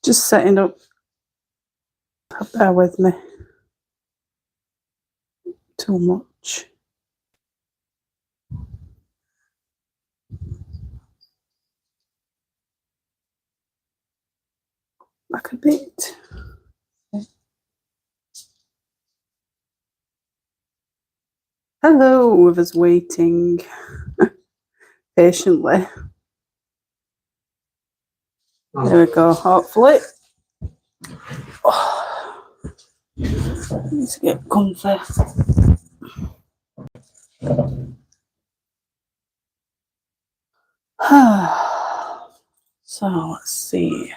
Just setting up. Bear with me. Too much. Back a bit. Hello, whoever's waiting patiently. There we go, hopefully. Oh, need to get comfy. So let's see.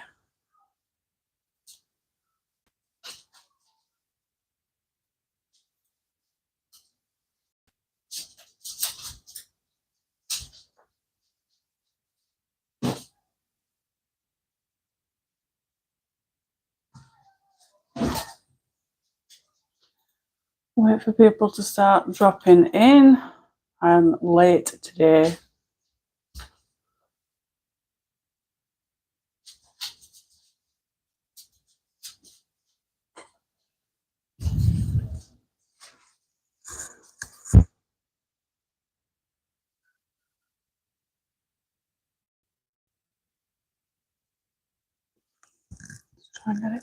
Wait for people to start dropping in. I'm late today. Let's try and get it.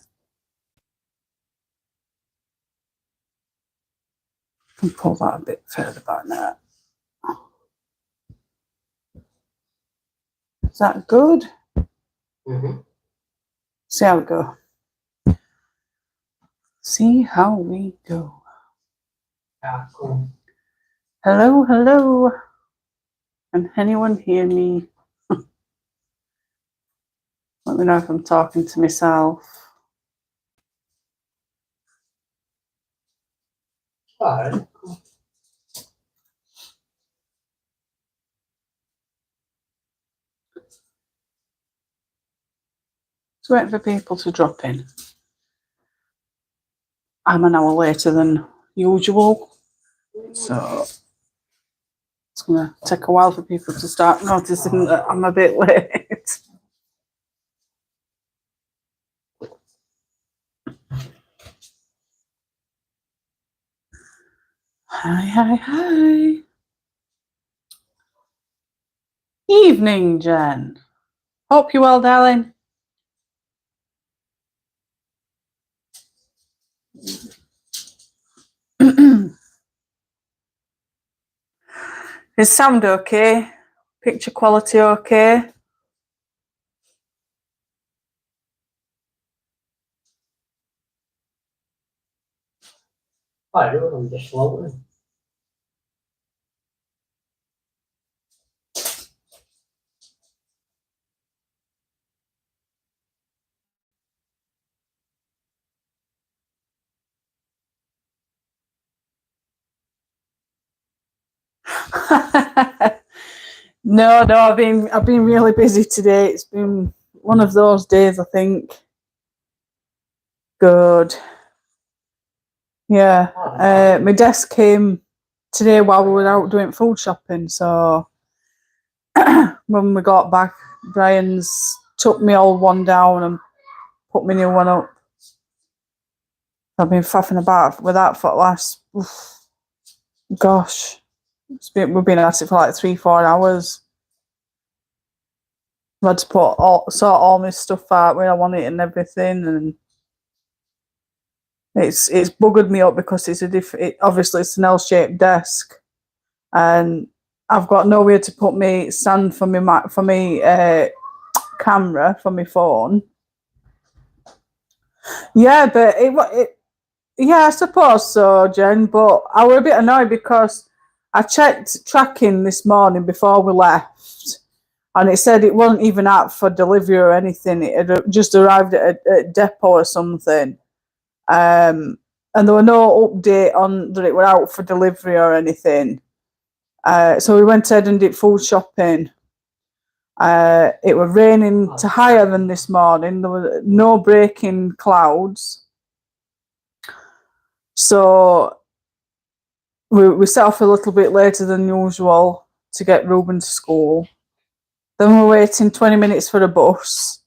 I can pull that a bit further back now. Is that good? See how we go. See how we go. Cool. Hello, hello. Can anyone hear me? Let me know if I'm talking to myself. Alright. Just waiting for people to drop in. I'm an hour later than usual, so it's going to take a while for people to start noticing that I'm a bit late. Hi, hi, hi. Evening, Jen. Hope you're well, darling. Is sound okay? Picture quality okay? I do it, I'm just floating. No, I've been really busy today. It's been one of those days, I think. Good. Yeah. My desk came today while we were out doing food shopping, so when we got back, Brian's took my old one down and put my new one up. I've been faffing about with that for the last, gosh, we've been at it for like 3-4 hours. I had to sort all my stuff out where I want it and everything, and it's buggered me up because it's obviously it's an L-shaped desk, and I've got nowhere to put my stand for my camera for my phone. Yeah, but yeah, I suppose so, Jen. But I was a bit annoyed because I checked tracking this morning before we left, and it said it wasn't even out for delivery or anything. It had just arrived at a depot or something. And there were no update on that it were out for delivery or anything. So we went ahead and did food shopping. It was raining to higher than this morning. There were no breaking clouds. So we set off a little bit later than usual to get Ruben to school. Then we were waiting 20 minutes for a bus.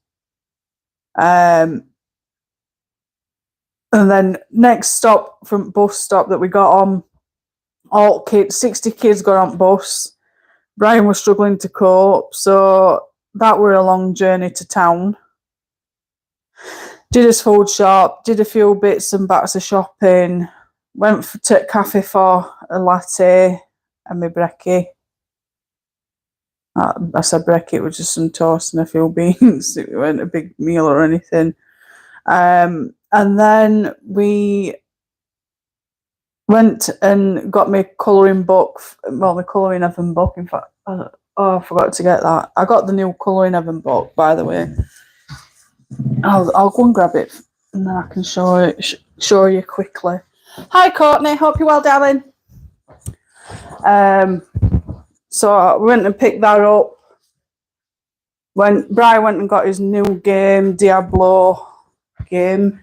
And then next stop from bus stop that we got on, all kids, 60 kids got on bus. Brian was struggling to cope, so that were a long journey to town. Did his food shop, did a few bits and bats of shopping, went to cafe for a latte and my brekkie. I said brekkie, it was just some toast and a few beans. It wasn't a big meal or anything. And then we went and got my colouring book, well, my colouring Evan book, in fact. Oh, I forgot to get that. I got the new colouring Evan book, by the way. I'll go and grab it and then I can show you quickly. Hi Courtney, hope you're well, darling. So I went and picked that up. Brian went and got his new game, Diablo game.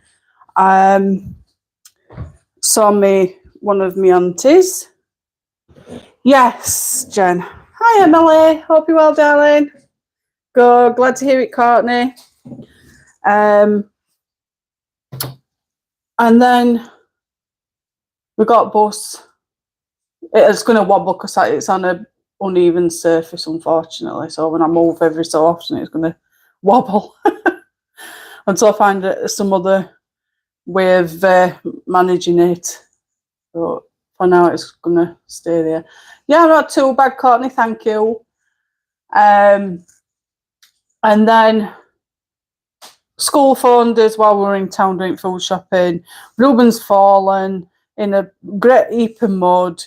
Saw one of my aunties. Yes, Jen. Hi Emily, hope you're well, darling. Good, glad to hear it, Courtney. And then we got bus. It's going to wobble because it's on a uneven surface, unfortunately. So when I move every so often, it's going to wobble until I find some other way of managing it. But for now, it's going to stay there. Yeah, not too bad, Courtney. Thank you. And then school phoned us while we were in town doing food shopping. Ruben's fallen in a great heap of mud,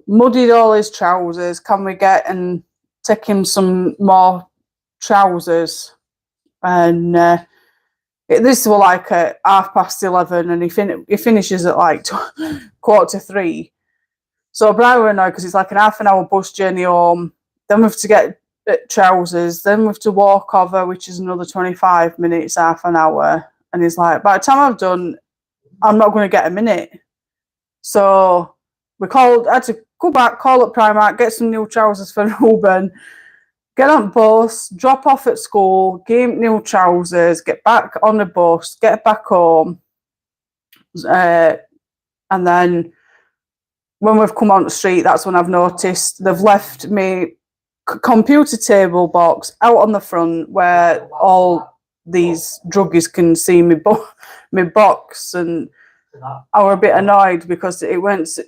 muddied all his trousers. Can we get and take him some more trousers? And this was like at 11:30, and he finishes at like 3:15. So Brian were annoyed because it's like an half an hour bus journey home. Then we have to get trousers, then we have to walk over, which is another 25 minutes, half an hour. And he's like, by the time I've done, I'm not going to get a minute. So I had to go back, call up Primark, get some new trousers for Ruben, get on bus, drop off at school, get new trousers, get back on the bus, get back home. And then when we've come on the street, that's when I've noticed they've left me computer table box out on the front where all these druggies can see me box, and I were a bit annoyed because it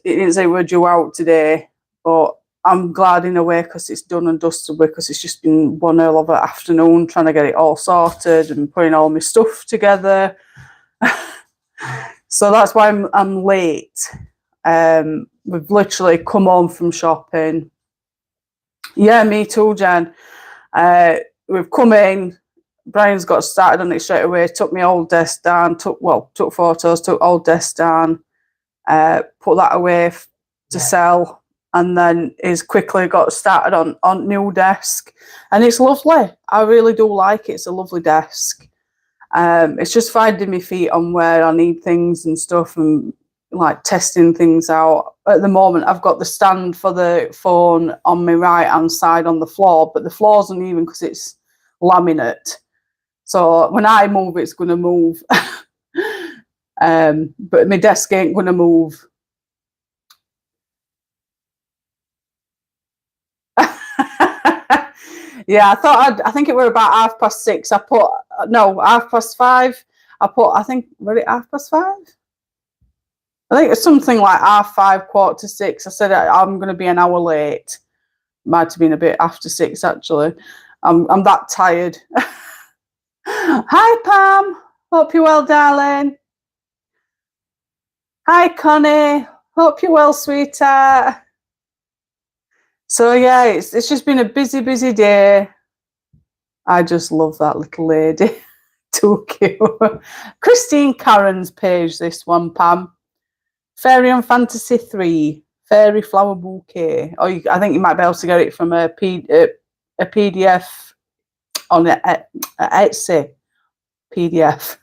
didn't say we're due out today, but I'm glad in a way because it's done and dusted, because it's just been one hell of an afternoon trying to get it all sorted and putting all my stuff together. So that's why I'm late. We've literally come home from shopping. Yeah, me too, Jen. We've come in. Brian's got started on it straight away. Took my old desk down. Took photos. Took old desk down. Put that away to sell, and then he's quickly got started on new desk, and it's lovely. I really do like it. It's a lovely desk. It's just finding my feet on where I need things and stuff, and like testing things out. At the moment, I've got the stand for the phone on my right hand side on the floor, but the floor's uneven because it's laminate. So when I move, it's going to move. But my desk ain't going to move. Yeah, I think it were about 6:30. I put, no, 5:30. I think, was it 5:30? I think it's something like 5:30, 5:45. I said I'm going to be an hour late. Might have been a bit after 6, actually. I'm that tired. Hi, Pam. Hope you're well, darling. Hi, Connie. Hope you're well, sweetheart. So, yeah, it's just been a busy, busy day. I just love that little lady. Too cute. Christine KARRONS page, this one, Pam. Fairy and Fantasy 3, Fairy Flower Bouquet. Or I think you might be able to get it from a PDF on Etsy PDF.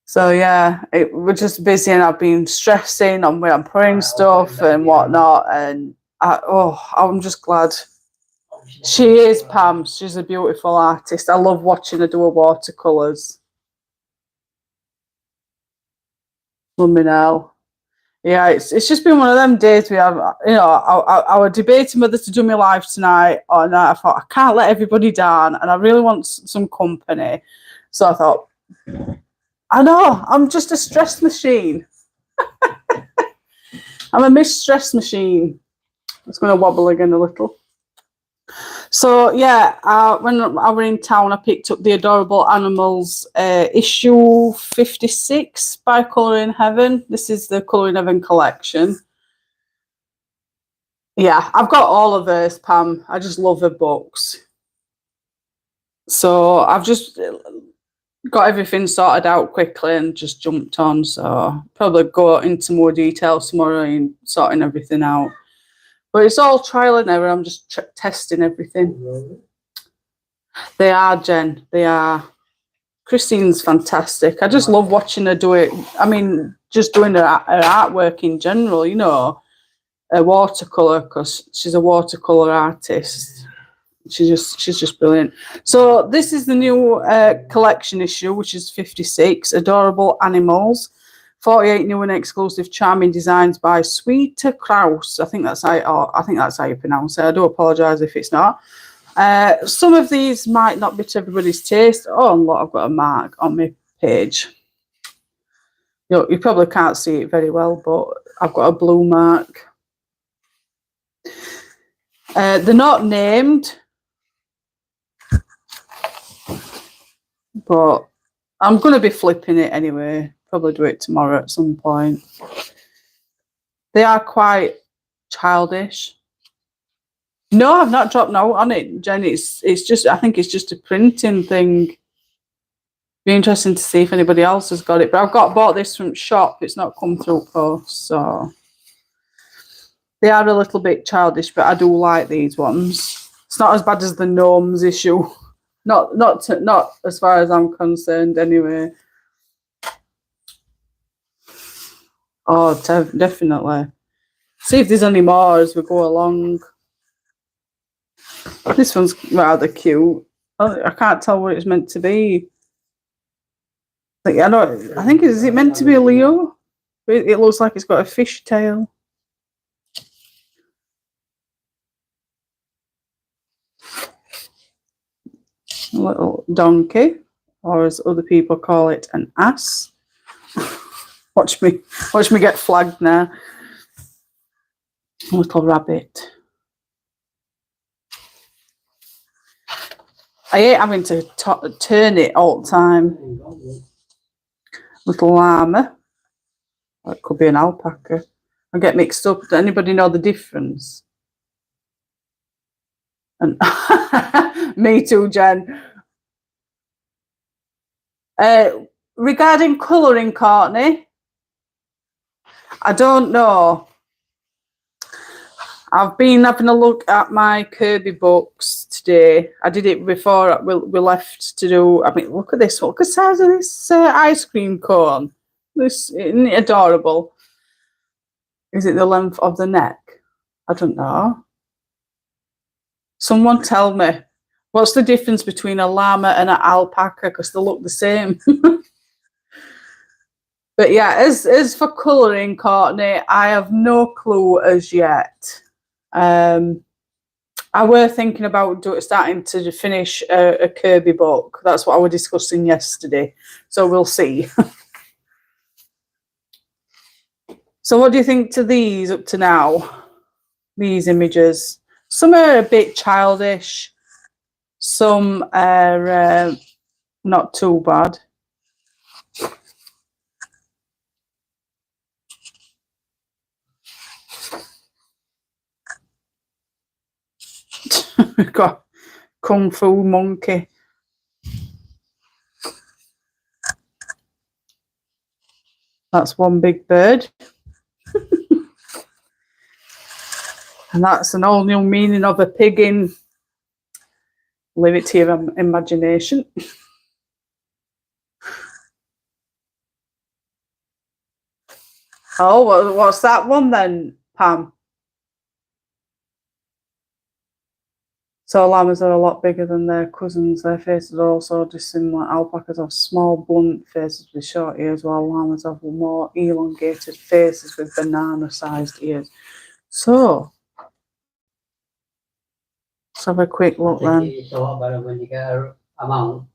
So yeah, we're just busy, and I've been stressing on where I'm putting stuff and whatnot, and I'm just glad She is, Pam. She's a beautiful artist. I love watching her do her watercolours. Blooming hell. Yeah, it's just been one of them days we have, you know, I was debating whether to do my live tonight or not. I thought, I can't let everybody down and I really want some company. So I thought, I know, I'm just a stress machine. I'm a mistress machine. It's going to wobble again a little. So yeah, when I were in town, I picked up the Adorable Animals issue 56 by Colour in Heaven. This is the Colour in Heaven collection. Yeah, I've got all of hers, Pam. I just love her books. So I've just got everything sorted out quickly and just jumped on. So probably go into more detail tomorrow in sorting everything out. But it's all trial and error. I'm just testing everything. They are, Jen. They are. Christine's fantastic. I just love watching her do it. I mean, just doing her artwork in general, you know, a watercolour, because she's a watercolour artist. She's just brilliant. So this is the new collection issue, which is 56, Adorable Animals. 48 new and exclusive charming designs by Sweeter Kraus. I think that's how you pronounce it. I do apologise if it's not. Some of these might not be to everybody's taste. Oh, and look, I've got a mark on my page. You probably can't see it very well, but I've got a blue mark. They're not named, but I'm going to be flipping it anyway. Probably do it tomorrow at some point. They are quite childish. No, I've not dropped note on it, Jen. It's just, I think it's just a printing thing. Be interesting to see if anybody else has got it. But I've bought this from shop. It's not come through post, so they are a little bit childish, but I do like these ones. It's not as bad as the gnomes issue. Not as far as I'm concerned, anyway. Oh, definitely. See if there's any more as we go along. This one's rather cute. I can't tell what it's meant to be. I think is it meant to be a Leo? It looks like it's got a fish tail. A little donkey, or as other people call it, an ass. Watch me get flagged now. A little rabbit. I hate having to turn it all the time. Little llama. That could be an alpaca. I get mixed up. Does anybody know the difference? And me too, Jen. Regarding colouring, Courtney, I don't know. I've been having a look at my Kirby books today. I did it before we left to do. I mean, look at this. Look at the size of this ice cream cone. Isn't it adorable? Is it the length of the neck? I don't know. Someone tell me. What's the difference between a llama and an alpaca? Because they look the same. But yeah, as for colouring, Courtney, I have no clue as yet. I were thinking about starting to finish a Kirby book. That's what I was discussing yesterday. So we'll see. So what do you think to these up to now? These images. Some are a bit childish. Some are not too bad. We've got Kung Fu Monkey. That's one big bird. And that's an all new meaning of a pig in. Leave it to your imagination. Oh, what's that one then, Pam? So llamas are a lot bigger than their cousins. Their faces are also dissimilar. Alpacas have small, blunt faces with short ears, while llamas have more elongated faces with banana-sized ears. So, let's have a quick look then. It's a lot better when you get a mount.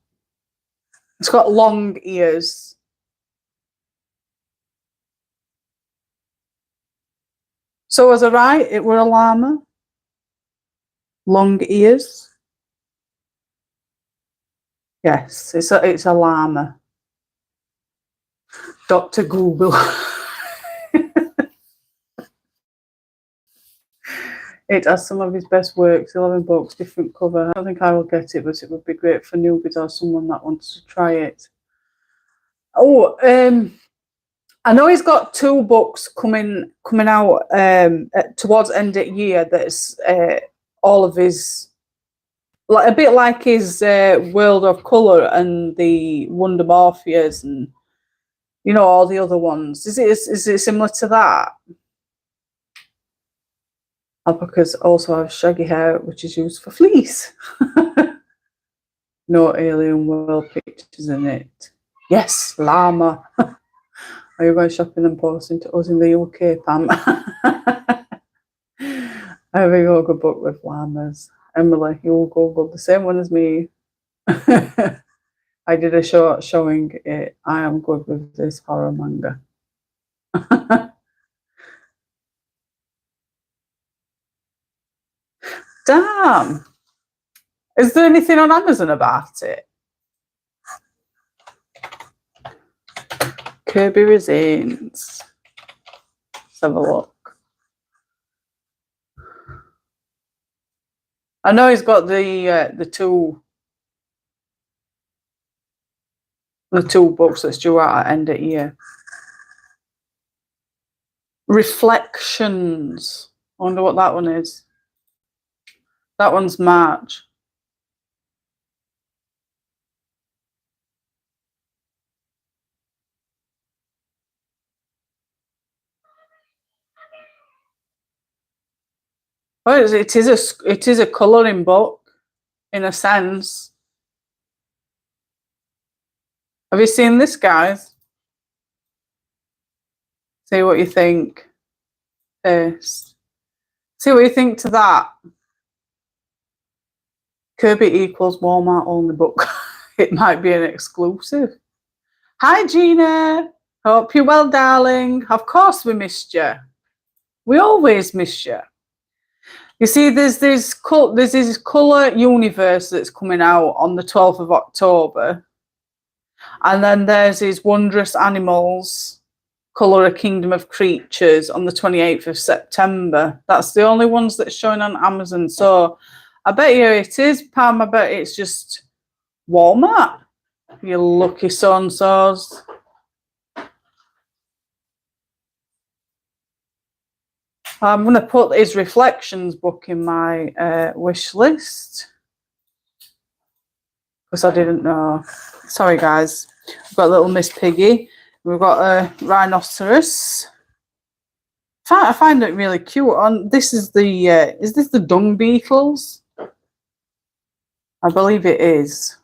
It's got long ears. So was I right? It were a llama? Long ears? Yes, it's a llama. Dr. Google. It has some of his best works, 11 books, different cover. I don't think I will get it, but it would be great for newbies or someone that wants to try it. Oh, I know he's got 2 books coming out towards end of year. That's all of his, like a bit like his World of Colour and the Wonder Morpheus and all the other ones. Is it similar to that? Alpacas also have shaggy hair, which is used for fleece. No alien world pictures in it. Yes, llama. Are you going shopping and posting to us in the UK, Pam? I have a yoga book with llamas. Emily, you'll Google the same one as me. I did a short showing it. I am good with this horror manga. Damn. Is there anything on Amazon about it? Kirby Resins. Let's have a look. I know he's got the two books that's due out at end of year. Reflections. I wonder what that one is. That one's March. Well, it is a colouring book, in a sense. Have you seen this, guys? See what you think first. See what you think to that. Kirby equals Walmart only book. It might be an exclusive. Hi, Gina. Hope you're well, darling. Of course we missed you. We always miss you. You see, there's this colour universe that's coming out on the 12th of October. And then there's his Wondrous Animals, Colour a Kingdom of Creatures on the 28th of September. That's the only ones that's showing on Amazon. So I bet you it is, Pam. I bet it's just Walmart. You lucky so-and-sos. I'm going to put his Reflections book in my wish list because I didn't know. Sorry, guys. We've got little Miss Piggy. We've got a rhinoceros. I find it really cute. This is is this the dung beetles? I believe it is.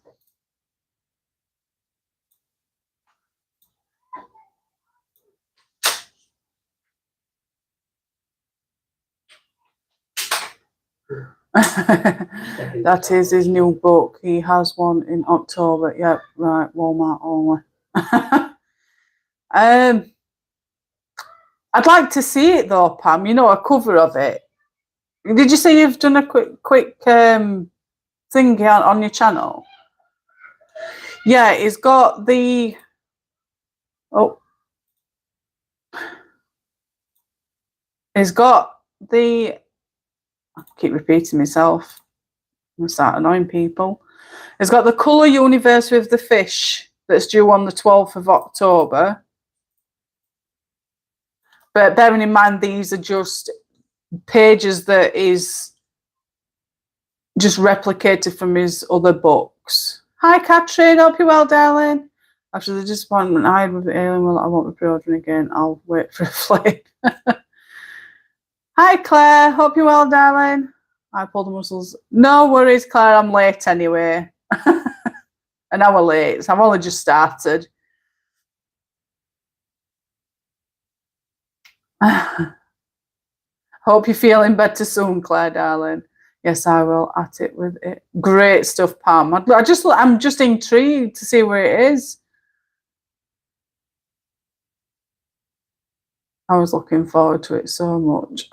That is his new book. He has one in October. Yep, right, Walmart only. I'd like to see it though, Pam. A cover of it. Did you say you've done a quick thing on your channel? Yeah, it's got the it's got the. I keep repeating myself. I'm gonna start annoying people. It's got the colour universe with the fish that's due on the 12th of October. But bearing in mind, these are just pages that is just replicated from his other books. Hi, Katrin. Hope you're well, darling. After the disappointment I had with the alien, well, I won't be pre-ordering again. I'll wait for a flip. Hi, Claire. Hope you're well, darling. I pulled the muscles. No worries, Claire. I'm late anyway. An hour late. So I've only just started. Hope you're feeling better soon, Claire, darling. Yes, I will. At it with it. Great stuff, Pam. I'm just intrigued to see where it is. I was looking forward to it so much.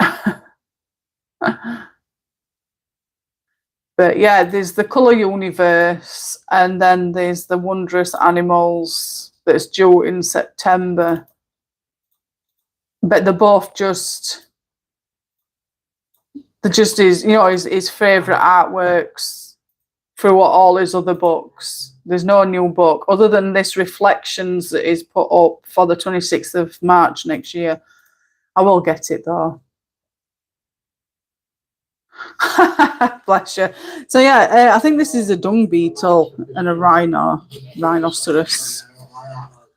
But yeah, there's the Colour Universe, and then there's the Wondrous Animals that's due in September. But they're both just his favourite artworks through all his other books. There's no new book other than this Reflections that is put up for the 26th of March next year. I will get it though. Bless you. So yeah, I think this is a dung beetle and a rhinoceros.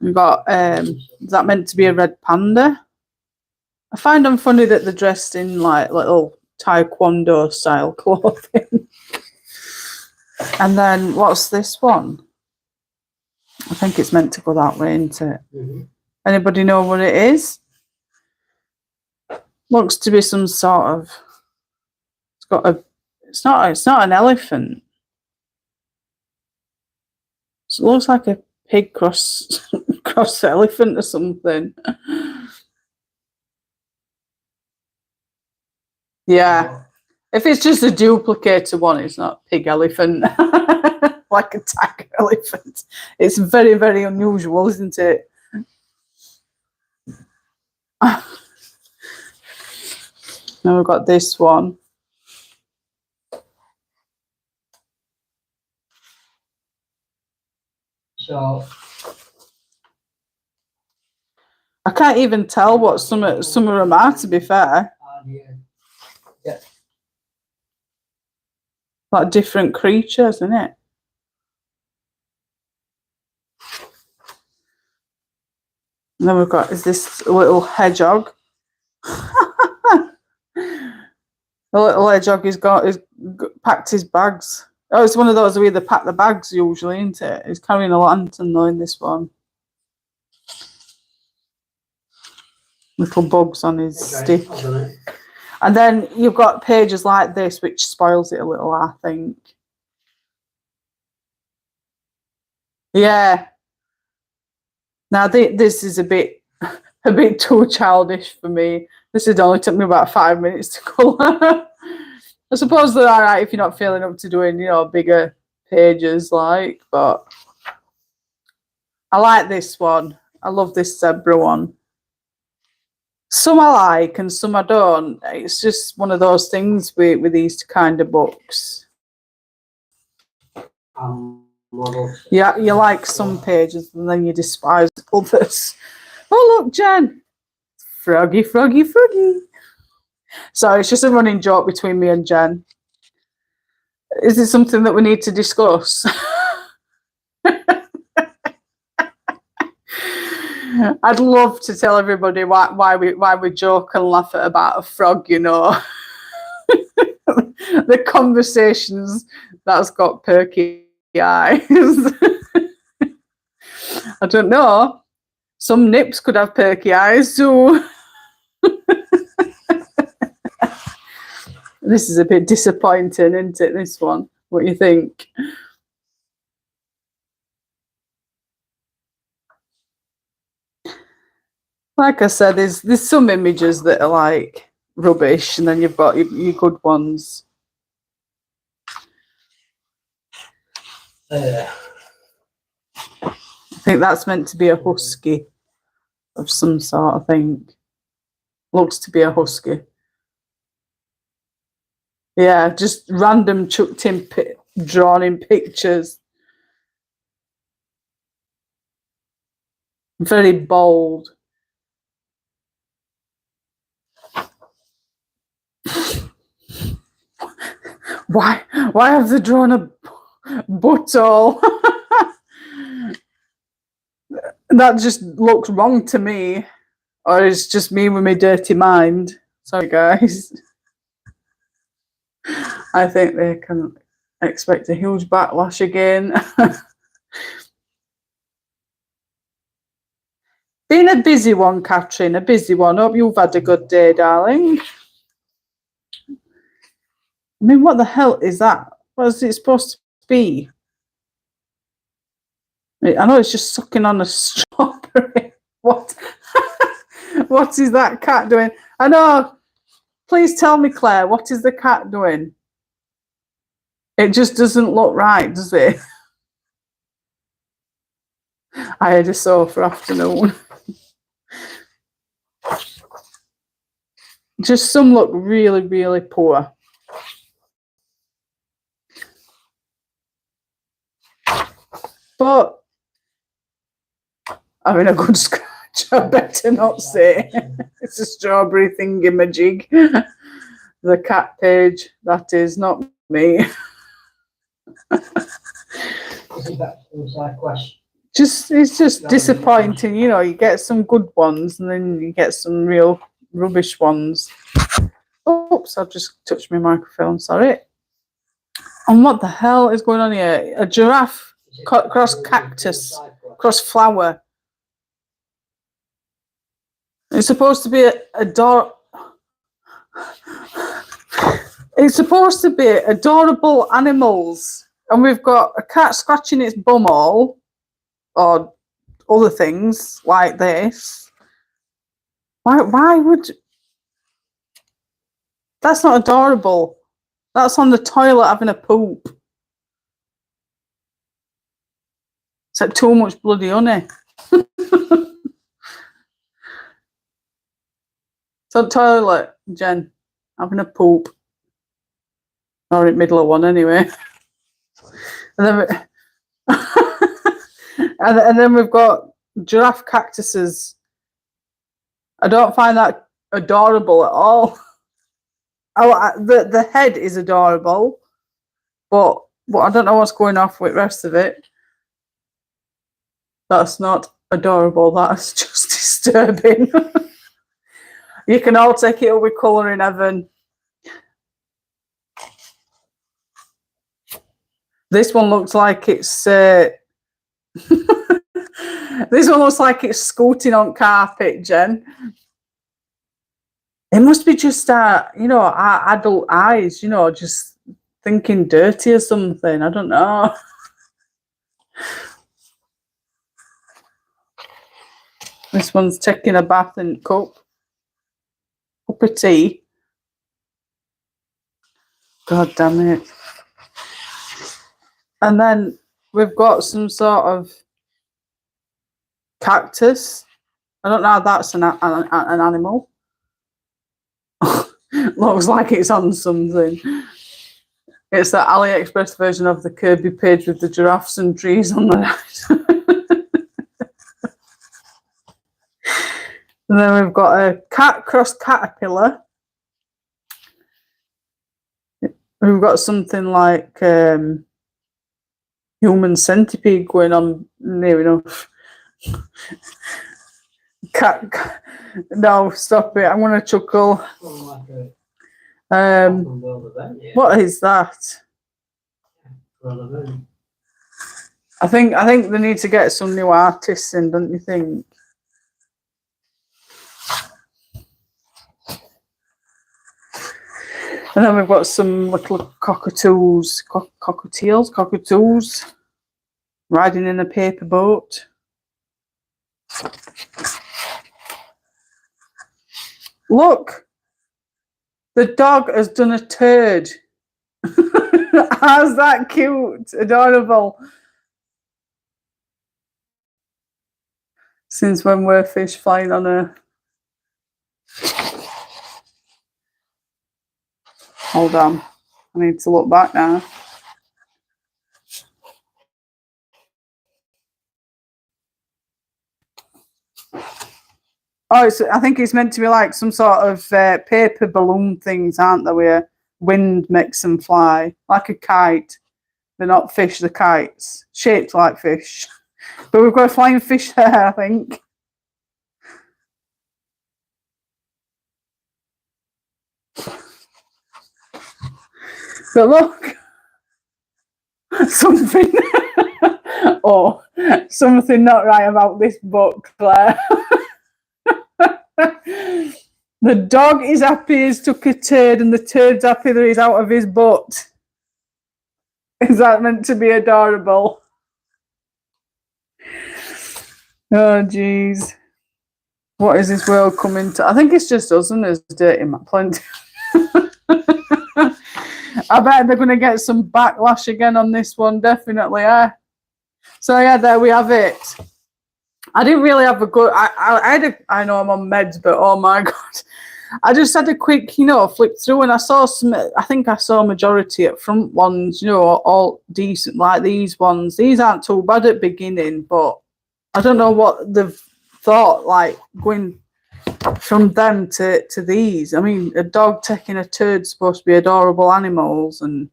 We've got is that meant to be a red panda? I find them funny that they're dressed in like little taekwondo style clothing. And then what's this one? I think it's meant to go that way, isn't it? Anybody know what it is? Looks to be some sort of. It's got a. It's not an elephant. So it looks like a pig cross elephant or something. Yeah. If it's just a duplicator one, it's not pig elephant. Like a tiger elephant. It's very, very unusual, isn't it? Now we've got this one. So I can't even tell what some of them are, to be fair. yeah. Like different creatures, isn't it? And then we've got this little hedgehog. The little hedgehog he's packed his bags. Oh, it's one of those where they pack the bags usually, isn't it? He's carrying a lantern though in this one. Little bugs on his stick. And then you've got pages like this, which spoils it a little, I think. Yeah. Now this is a bit too childish for me. This had only took me about 5 minutes to colour. I suppose they're all right if you're not feeling up to doing, bigger pages, but I like this one. I love this zebra one. Some I like and some I don't. It's just one of those things with these kind of books. Yeah, you like some pages and then you despise others. Oh, look, Jen. Froggy, froggy, froggy. Sorry, it's just a running joke between me and Jen. Is it something that we need to discuss? I'd love to tell everybody why we joke and laugh about a frog, The conversations that's got perky eyes. I don't know. Some nips could have perky eyes too. This is a bit disappointing, isn't it, this one? What do you think? Like I said, there's some images that are like rubbish, and then you've got your good ones. I think that's meant to be a husky of some sort, I think. Looks to be a husky. Yeah, just random chucked in, drawn in pictures. Very bold. Why have they drawn a butthole? That just looks wrong to me. Or it's just me with my dirty mind. Sorry, guys. I think they can expect a huge backlash again. Been a busy one, Catherine, a busy one. Hope you've had a good day, darling. I mean, what the hell is that? What is it supposed to be? I know it's just sucking on a strawberry. What? What is that cat doing? I know. Please tell me, Claire, what is the cat doing? It just doesn't look right, does it? I had a sofa afternoon. Just some look really, really poor. But having a good scratch, I better not say. It's a strawberry thingamajig. The cat page, that is not me. It's just disappointing, you know. You get some good ones and then you get some real rubbish ones. Oops, I've just touched my microphone, sorry. And what the hell is going on here? A giraffe cross cactus, cross flower. It's supposed to be It's supposed to be adorable animals. And we've got a cat scratching its bumhole or other things like this. Why would... That's not adorable. That's on the toilet having a poop. It's like too much bloody honey. It's on the toilet, Jen, having a poop. Or in the middle of one anyway. And then, and then we've got giraffe cactuses. I don't find that adorable at all. The head is adorable, but I don't know what's going off with the rest of it. That's not adorable. That's just disturbing. You can all take it up with colouring, Evan. This one looks like it's... this one looks like it's scooting on carpet, Jen. It must be just you know, our adult eyes, you know, just thinking dirty or something. I don't know. This one's taking a bath in cup of tea. God damn it. And then we've got some sort of cactus. I don't know how that's an animal. Looks like it's on something. It's the AliExpress version of the Kirby page with the giraffes and trees on the right. And then we've got a cat cross caterpillar. We've got something like human centipede going on near enough. Cat. No, stop it. I'm going to chuckle. What is that? I think they need to get some new artists in, don't you think? And then we've got some little cockatoos, cockatoos, riding in a paper boat. Look, the dog has done a turd. How's that cute? Adorable. Since when were fish flying on a... Hold on. I need to look back now. Oh, I think it's meant to be like some sort of paper balloon things, aren't they, where wind makes them fly, like a kite. They're not fish, they're kites, shaped like fish. But we've got a flying fish there, I think. But look, something, oh, something not right about this book, Claire. The dog is happy he's took a turd, and the turd's happy that he's out of his butt. Is that meant to be adorable? Oh, jeez. What is this world coming to? I think it's just us and there's dirty plenty. I bet they're going to get some backlash again on this one, definitely. So yeah, there we have it. I didn't really have a good. I know I'm on meds, but oh my god, I just had a quick, flip through, and I saw some. I think I saw a majority at front ones, all decent, like these ones. These aren't too bad at beginning, but I don't know what they've thought, like going from them to these. I mean, a dog taking a turd's supposed to be adorable animals, and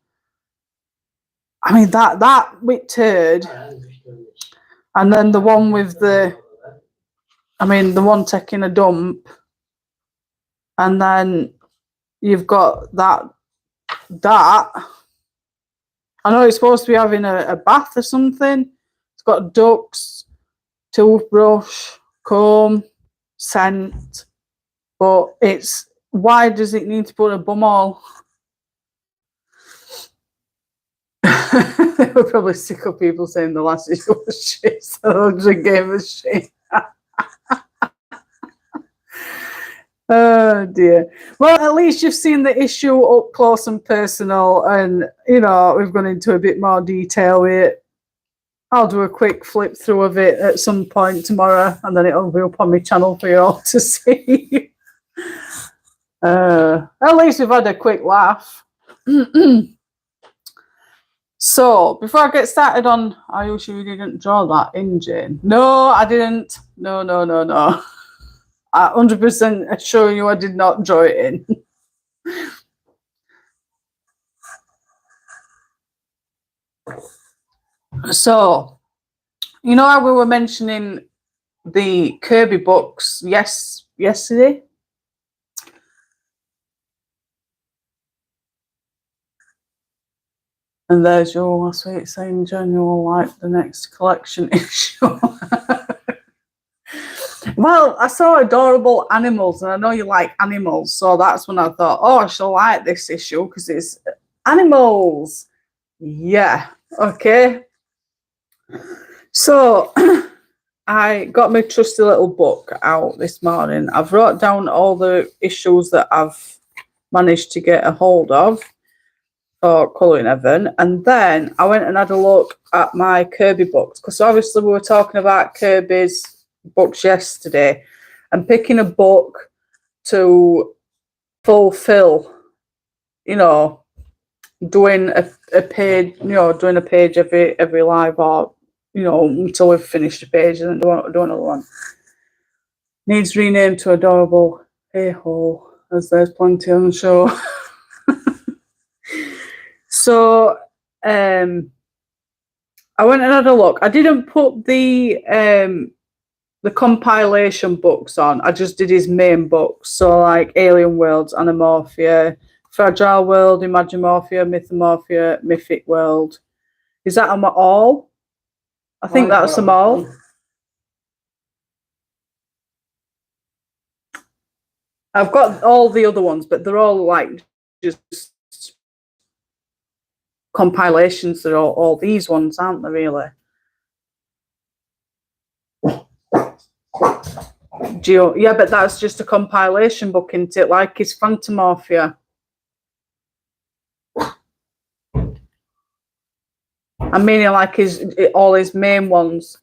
I mean that with turd, and then the one with the one taking a dump, and then you've got that. I know it's supposed to be having a bath or something. It's got ducks, toothbrush, comb, scent, but why does it need to put a bum all? They were probably sick of people saying the last issue was shit, so they gave us shit. Oh dear. Well, at least you've seen the issue up close and personal, and we've gone into a bit more detail with it. I'll do a quick flip through of it at some point tomorrow, and then it'll be up on my channel for you all to see. At least we've had a quick laugh. So, before I get started on, are you sure you didn't draw that in, Jane? No, I didn't. No. I 100% assure you I did not draw it in. So, how we were mentioning the Kirby books yesterday? And there's your sweet saying, Jen, you'll like the next collection issue. Well, I saw adorable animals, and I know you like animals, so that's when I thought, oh, I shall like this issue because it's animals. Yeah, okay. So I got my trusty little book out this morning. I've wrote down all the issues that I've managed to get a hold of for Colouring Heaven, and then I went and had a look at my Kirby books, because obviously we were talking about Kirby's books yesterday, and picking a book to fulfill, doing a page, doing a page every live, or until we've finished a page and then do another one. Needs renamed to Adorable Hey-Ho, as there's plenty on the show. So I went and had a look. I didn't put the compilation books on. I just did his main books. So like Alien Worlds, Animorphia, Fragile World, Imagimorphia, Mythomorphia, Mythic World. Is that them all? I think that's them all. I've got all the other ones, but they're all like just compilations. They're all these ones, aren't they, really? Yeah, but that's just a compilation book, isn't it? Like his Phantomorphia. I'm meaning like all his main ones.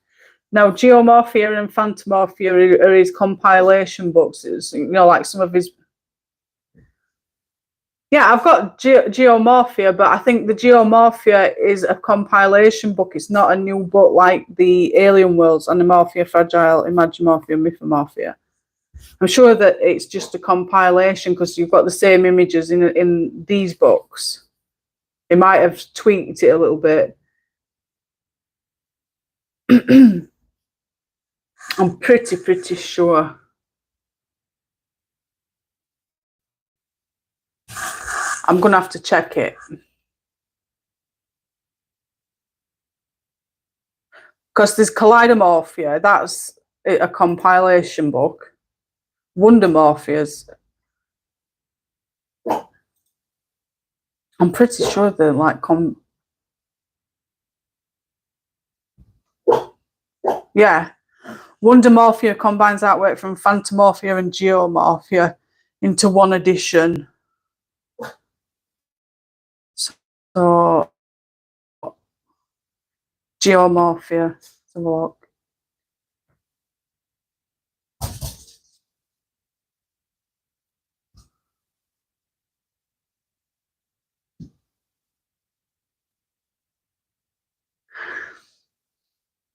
Now, Geomorphia and Phantomorphia are his compilation books. It's, like some of his... Yeah, I've got Geomorphia, but I think the Geomorphia is a compilation book. It's not a new book like the Alien Worlds, Animorphia, Fragile, Imagimorphia, Mythomorphia. I'm sure that it's just a compilation because you've got the same images in these books. It might have tweaked it a little bit. I'm pretty sure. I'm going to have to check it. Because there's Kaleidomorphia, that's a compilation book. Wondermorphia's, I'm pretty sure they're like yeah. Wondermorphia combines artwork from Phantomorphia and Geomorphia into one edition. So Geomorphia. Let's have a look.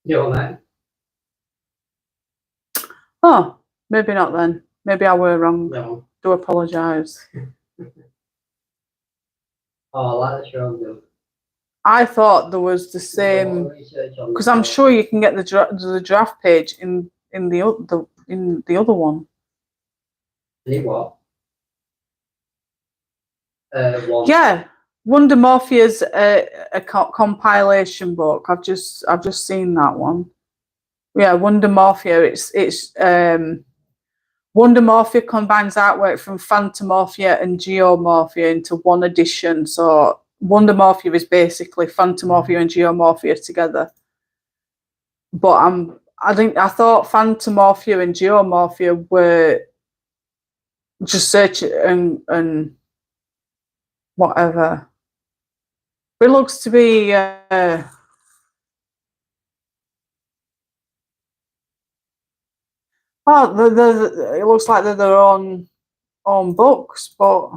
You're right. Oh, maybe not then. Maybe I were wrong. No. Do apologise. Oh, I like the show though. I thought there was the same, because I'm sure you can get the draft page in the other one. In what? One. Yeah, Wondermorphia's a compilation book. I've just seen that one. Yeah, Wondermorphia. It's Wondermorphia combines artwork from Phantomorphia and Geomorphia into one edition. So Wondermorphia is basically Phantomorphia and Geomorphia together. But I thought Phantomorphia and Geomorphia were just search and whatever. It looks to be it looks like they're their own books, but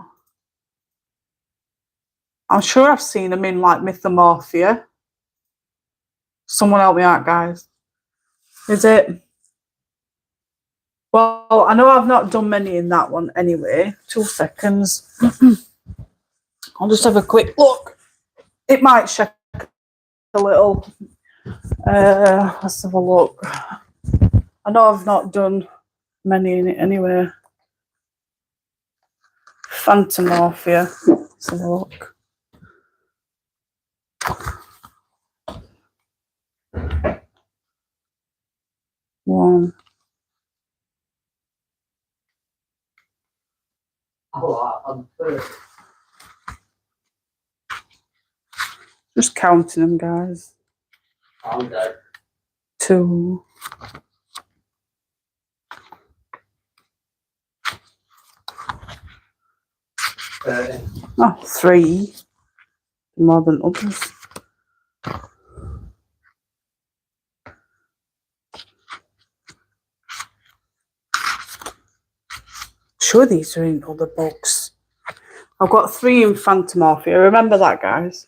I'm sure I've seen them in like Mythomorphia. Someone help me out, guys. Is it? Well, I know I've not done many in that one anyway. 2 seconds. I'll just have a quick look. It might check a little. Let's have a look. I know I've not done many in it anyway. Phantomorphia. Let's have a look. One. Oh, I'm first. Just counting them, guys. I'm dead. 2. Oh, 3. More than others. Sure, these are in other books. I've got 3 in Phantomorphia. Remember that, guys.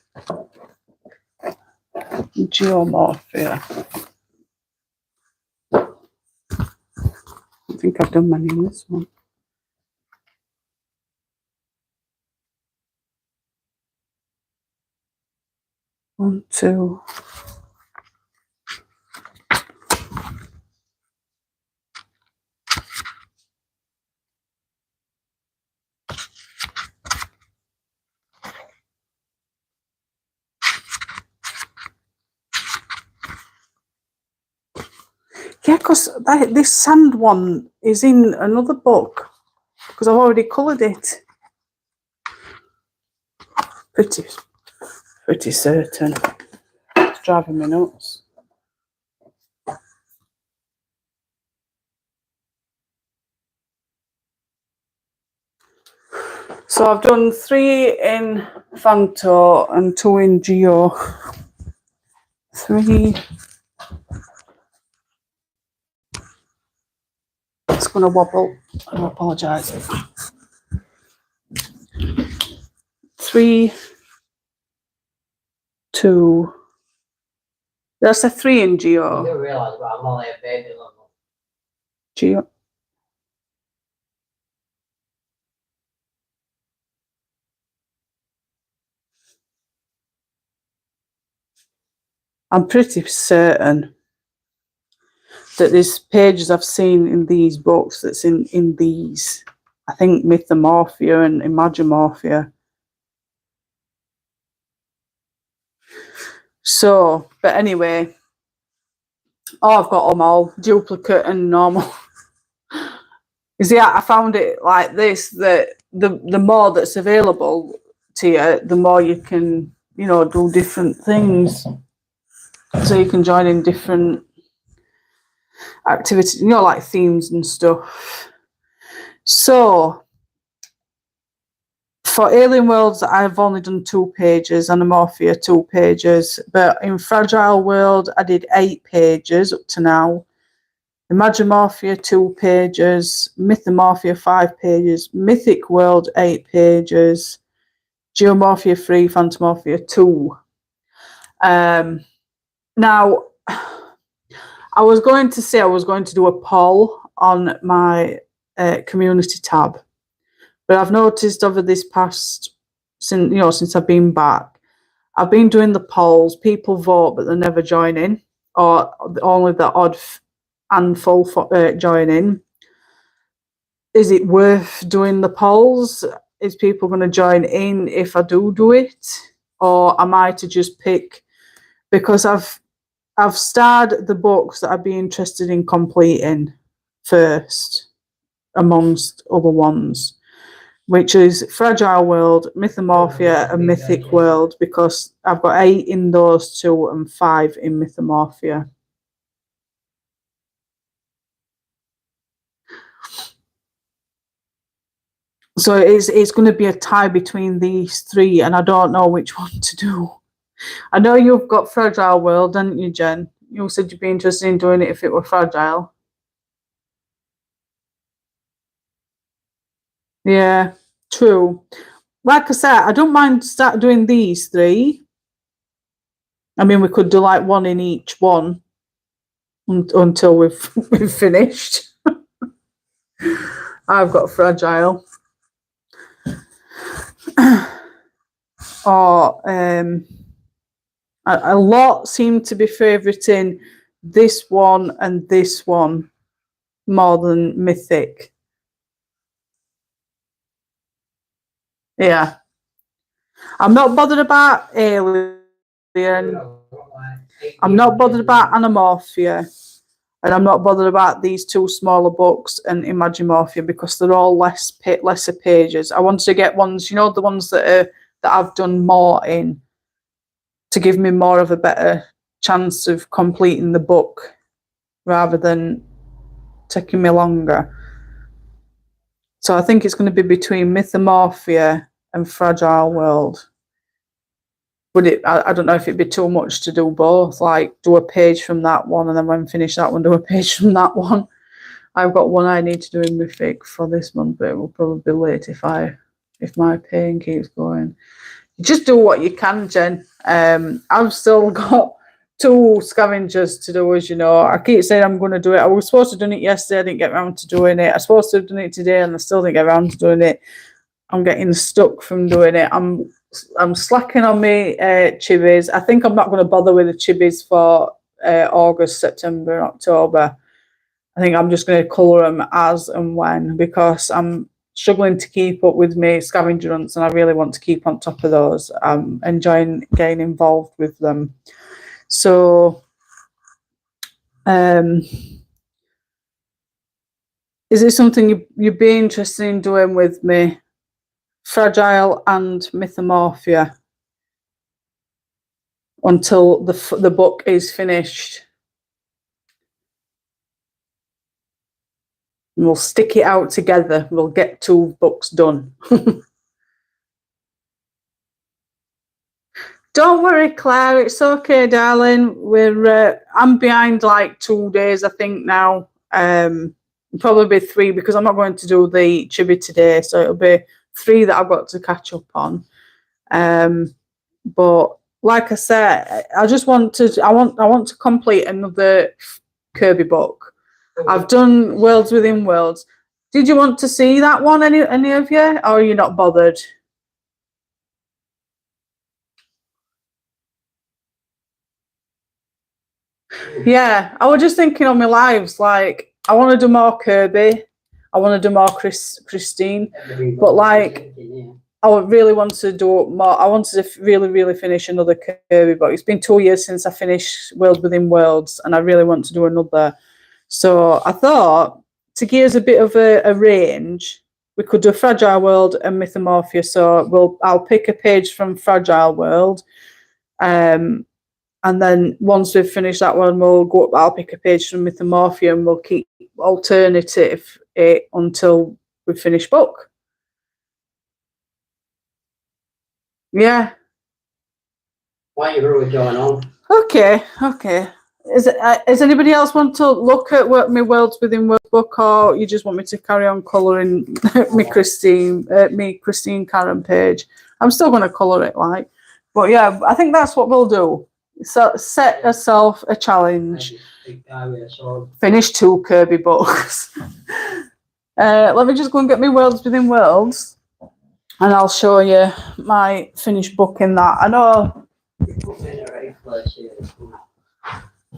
Geomorphia. I think I've done many in this one. One, 2. Yeah, because this sand one is in another book because I've already coloured it. Pretty certain. It's driving me nuts. So I've done 3 in Phanto and 2 in Geo. 3. It's going to wobble. I apologise. 3, 2. That's a 3 in You Geo. do realise that I'm only a baby level. Geo. I'm pretty certain that there's pages I've seen in these books that's in these. I think Mythomorphia and Imagimorphia. So, but anyway, Oh, I've got them all, duplicate and normal. You see, I found it like this, that the more that's available to you, the more you can, you know, do different things. So you can join in different activities, you know, like themes and stuff. So for Alien Worlds, I've only done 2 pages, Anamorphia 2 pages, but in Fragile World, I did 8 pages up to now. Imagimorphia 2 pages, Mythomorphia 5 pages, Mythic World 8 pages, Geomorphia 3, Phantomorphia 2. Now, I was going to say I was going to do a poll on my community tab, but I've noticed over this past, since I've been back, I've been doing the polls. People vote, but they never join in, or only the odd handful join in. Is it worth doing the polls? Is people going to join in if I do it, or am I to just pick? Because I've starred the books that I'd be interested in completing first, amongst other ones, which is Fragile World, Mythomorphia, and Mythic World, because I've got 8 in those 2 and 5 in Mythomorphia. So it's going to be a tie between these 3, and I don't know which one to do. I know you've got Fragile World, didn't you, Jen? You said you'd be interested in doing it if it were fragile. Yeah, true. Like I said, I don't mind start doing these 3. I mean, we could do like 1 in each one until we've finished. I've got Fragile. Or a lot seem to be favouriting this one and this one more than Mythic. Yeah. I'm not bothered about Alien. I'm not bothered about Anamorphia. And I'm not bothered about these 2 smaller books and Imagimorphia, because they're all lesser pages. I want to get ones, you know, the ones that I've done more in, to give me more of a better chance of completing the book rather than taking me longer. So I think it's going to be between Mythomorphia and Fragile World. I don't know if it'd be too much to do both, like do a page from that one and then when I finish that one, do a page from that one. I've got one I need to do in Mythic for this month, but it will probably be late if my pain keeps going. Just do what you can, Jen. I've still got 2 scavengers to do, as you know. I keep saying I'm going to do it. I was supposed to have done it yesterday. I didn't get around to doing it. I was supposed to have done it today, and I still didn't get around to doing it. I'm getting stuck from doing it. I'm slacking on my chibis. I think I'm not going to bother with the chibis for August, September, and October. I think I'm just going to colour them as and when, because I'm struggling to keep up with my scavenger hunts, and I really want to keep on top of those. I'm enjoying getting involved with them. So, is it something you'd be interested in doing with me? Fragile and Mythomorphia until the book is finished. And we'll stick it out together. We'll get 2 books done. Don't worry, Claire. It's okay, darling. I'm behind like 2 days, I think now. Probably 3, because I'm not going to do the chibi today, so it'll be 3 that I've got to catch up on. But like I said, I want to complete another Kirby book. I've done Worlds Within Worlds. Did you want to see that one, any of you, or are you not bothered? Yeah, I was just thinking on my lives, like, I want to do more Kirby. I want to do more Christine. But, like, I really want to do more. I wanted to really finish another Kirby book. It's been 2 years since I finished Worlds Within Worlds, and I really want to do another. So I thought, to give us a bit of a range, we could do Fragile World and Mythomorphia. So I'll pick a page from Fragile World, and then once we've finished that one, we'll go up. I'll pick a page from Mythomorphia, and we'll keep alternative it until we finish book. Yeah. Why you really going on? Okay. Does anybody else want to look at my Worlds Within Worlds book, or you just want me to carry on colouring me Christine Karron page? I'm still going to colour it, like, but yeah, I think that's what we'll do. So set yourself a challenge. Finish 2 Kirby books. Let me just go and get my Worlds Within Worlds, and I'll show you my finished book in that. I know.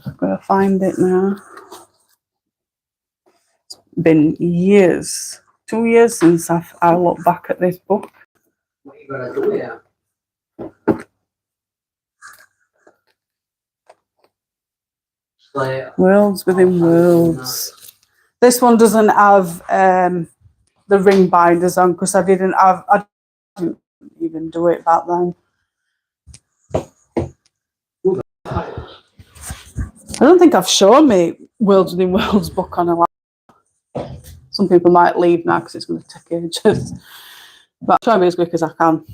I'm going to find it now. It's been years, 2 years since I looked back at this book. What you gotta do, yeah? Worlds Within Worlds. This one doesn't have the ring binders on because I didn't even do it back then. I don't think I've shown me Worlds Within Worlds book on a lot. Some people might leave now because it's going to take ages. But I'll try and be as quick as I can.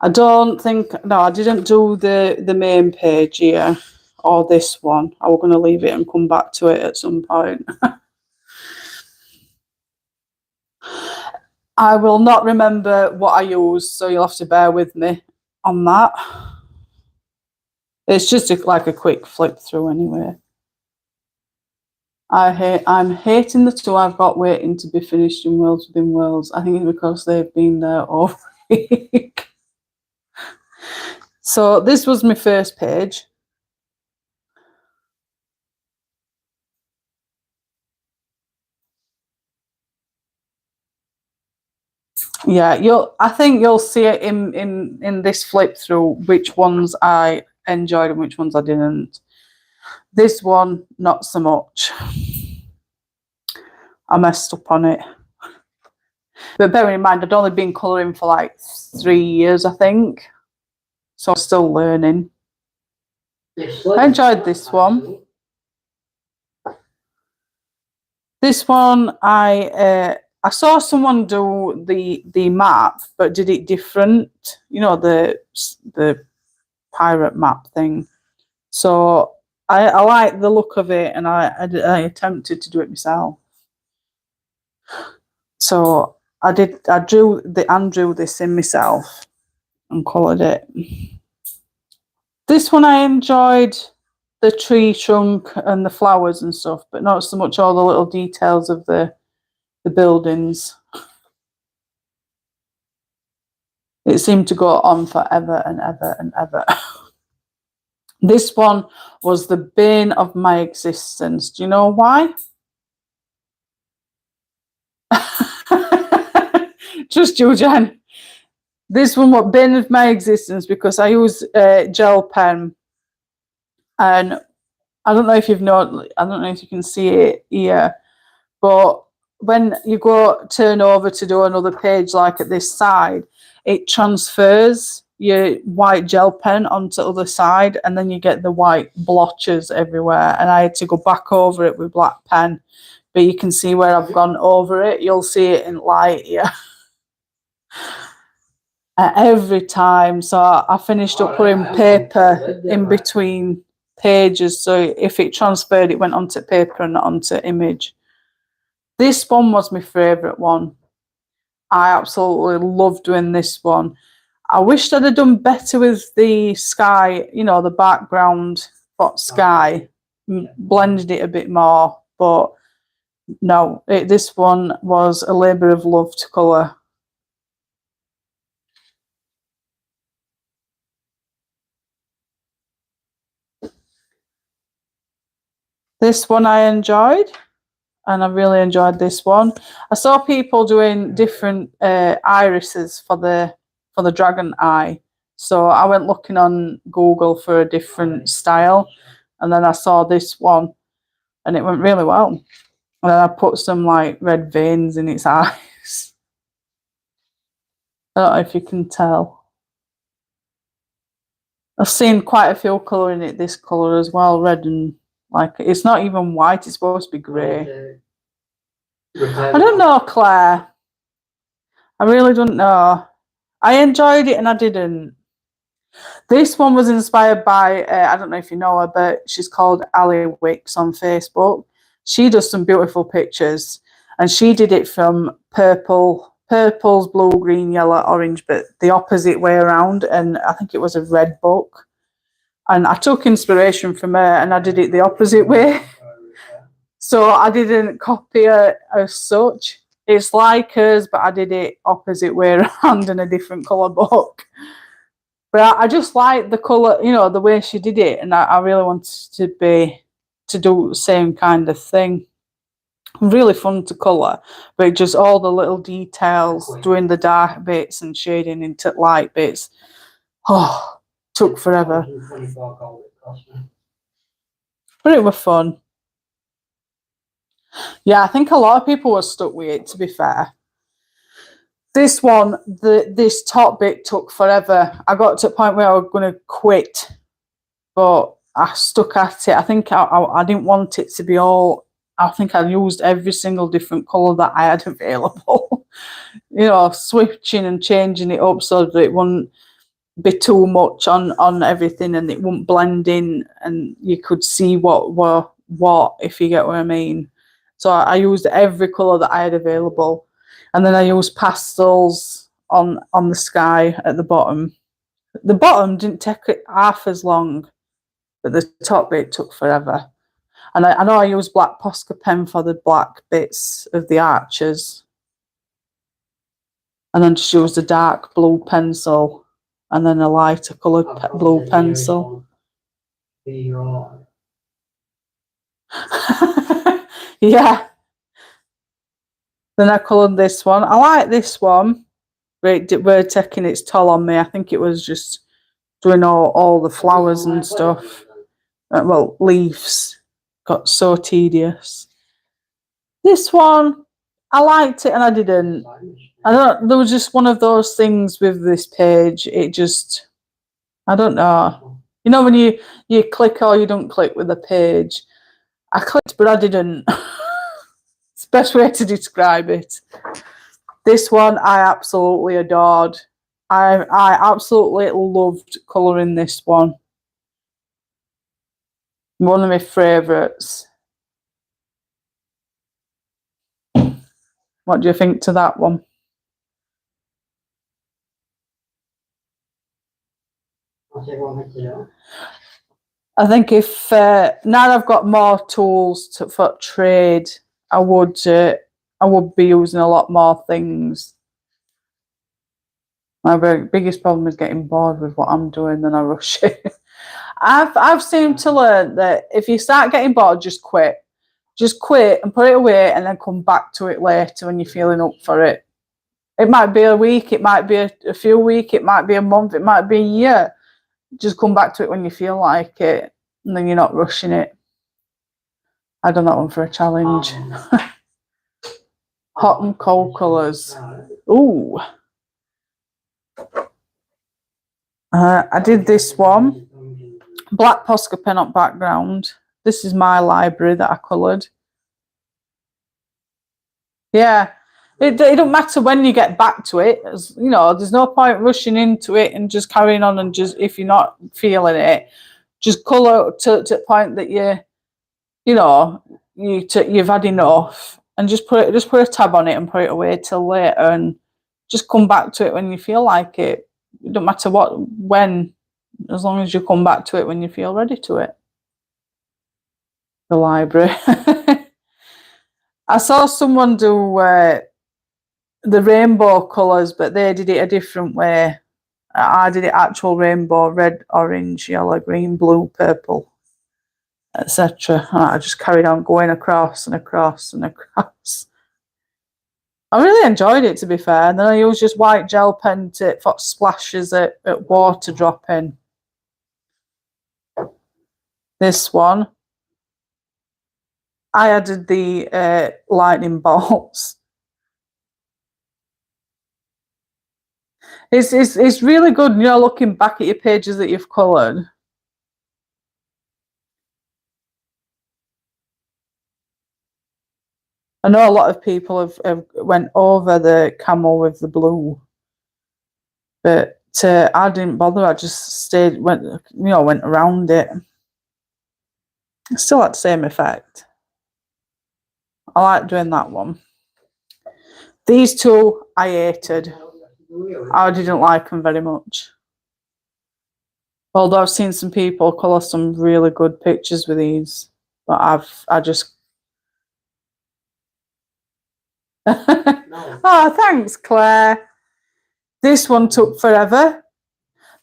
I don't think, no, I didn't do the main page here or this one. I was going to leave it and come back to it at some point. I will not remember what I used, so you'll have to bear with me on that. It's just like a quick flip through anyway. I'm hating the 2 I've got waiting to be finished in Worlds Within Worlds. I think it's because they've been there all week. So this was my first page. Yeah, I think you'll see it in this flip through which ones I enjoyed and which ones I didn't. This one, not so much. I messed up on it. But bearing in mind, I'd only been colouring for like 3 years, I think. So I'm still learning. I enjoyed this one. This one, I saw someone do the map, but did it different. You know, the pirate map thing. So I like the look of it, and I attempted to do it myself. So I drew this in myself and coloured it. This one I enjoyed the tree trunk and the flowers and stuff, but not so much all the little details of the buildings. It seemed to go on forever and ever and ever. This one was the bane of my existence. Do you know why? Just you, Jen. This one was bane of my existence because I use gel pen, and I don't know if you've noticed. I don't know if you can see it here, but when you turn over to do another page, like at this side, it transfers your white gel pen onto the other side, and then you get the white blotches everywhere. And I had to go back over it with black pen, but you can see where I've gone over it. You'll see it in light here. Every time. So I finished up putting paper in between pages, so if it transferred, it went onto paper and not onto image. This one was my favourite one. I absolutely love doing this one. I wished I'd have done better with the sky, you know, the background sky, blended it a bit more, but no, this one was a labour of love to colour. This one I enjoyed. and I really enjoyed this one. I saw people doing different irises for the dragon eye, so I went looking on Google for a different style, and then I saw this one, and it went really well. And then I put some like red veins in its eyes. I don't know if you can tell. I've seen quite a few colour in it, this colour as well, red, and like it's not even white, it's supposed to be grey. I don't know, Claire. I really don't know. I enjoyed it and I didn't. This one was inspired by, I don't know if you know her, but she's called Ali Wicks on Facebook. She does some beautiful pictures, and she did it from purples, blue, green, yellow, orange, but the opposite way around, and I think it was a red book. And I took inspiration from her and I did it the opposite way. So I didn't copy her as such. It's like hers, but I did it opposite way around in a different colour book. But I just like the colour, you know, the way she did it, and I really wanted to do the same kind of thing. Really fun to colour, but just all the little details, doing the dark bits and shading into light bits. Oh, took forever. But it was fun. Yeah, I think a lot of people were stuck with it, to be fair. This one, this top bit took forever. I got to a point where I was going to quit, but I stuck at it. I think I didn't want it to be all... I think I used every single different colour that I had available. You know, switching and changing it up so that it wouldn't be too much on everything and it wouldn't blend in and you could see what, if you get what I mean. So I used every colour that I had available. And then I used pastels on the sky at the bottom. The bottom didn't take it half as long, but the top bit took forever. And I know I used black Posca pen for the black bits of the arches. And then just used a dark blue pencil and then a lighter coloured blue pencil. Yeah. Then I coloured this one. I like this one. We're taking its toll on me. I think it was just doing all the flowers and stuff. Well, leaves. Got so tedious. This one, I liked it and I didn't. There was just one of those things with this page. It just, I don't know. You know when you click or you don't click with a page. I clicked, but I didn't. It's the best way to describe it. This one I absolutely adored. I absolutely loved colouring this one. One of my favourites. What do you think to that one? I think if now I've got more tools for trade, I would be using a lot more things. My biggest problem is getting bored with what I'm doing, then I rush it. I've seemed to learn that if you start getting bored, just quit. Just quit and put it away and then come back to it later when you're feeling up for it. It might be a week, it might be a few weeks, it might be a month, it might be a year. Just come back to it when you feel like it, and then you're not rushing it. I done that one for a challenge. Hot and cold colours. Ooh. I did this one. Black Posca pen on background. This is my library that I coloured. Yeah. It don't matter when you get back to it. You know, there's no point rushing into it and just carrying on and just, if you're not feeling it, just colour to the point that you've had enough, and just put a tab on it and put it away till later, and just come back to it when you feel like it. It don't matter when, as long as you come back to it when you feel ready to it. The library. I saw someone do the rainbow colours, but they did it a different way. I did it actual rainbow: red, orange, yellow, green, blue, purple. etc. I just carried on going across and across and across. I really enjoyed it, to be fair. And then I used just white gel pen for splashes at water dropping. This one, I added the lightning bolts. It's really good, you know, looking back at your pages that you've coloured. I know a lot of people have went over the camel with the blue, but I didn't bother. I just went around it. It still had the same effect. I like doing that one. These two I hated. I didn't like them very much. Although I've seen some people colour some really good pictures with these, but I just. Oh, thanks, Claire. This one took forever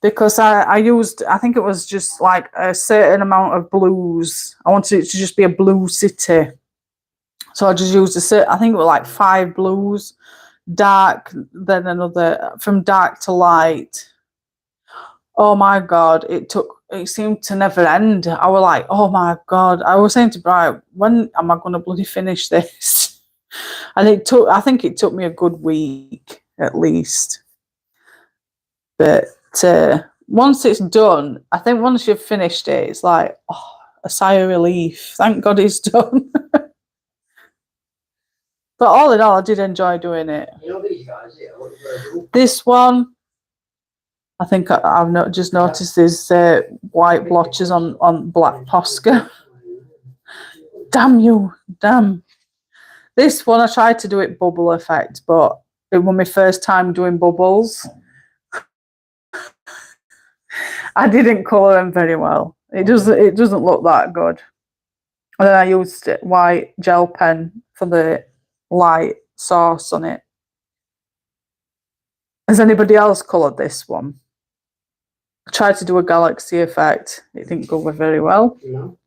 because I used, I think it was just like a certain amount of blues. I wanted it to just be a blue city. So I just used I think it was like 5 blues, dark, then another, from dark to light. Oh my God, it seemed to never end. I was like, oh my God. I was saying to Brian, when am I going to bloody finish this? And I think it took me a good week at least. But once it's done, I think once you've finished it, it's like, oh, a sigh of relief. Thank God it's done. But all in all, I did enjoy doing it. You know these guys here? This one, I think I've just noticed there's white blotches on black Posca. Damn you, damn. This one, I tried to do it bubble effect, but it was my first time doing bubbles. I didn't colour them very well. It doesn't look that good. And then I used white gel pen for the light source on it. Has anybody else coloured this one? I tried to do a galaxy effect. It didn't go very well. No.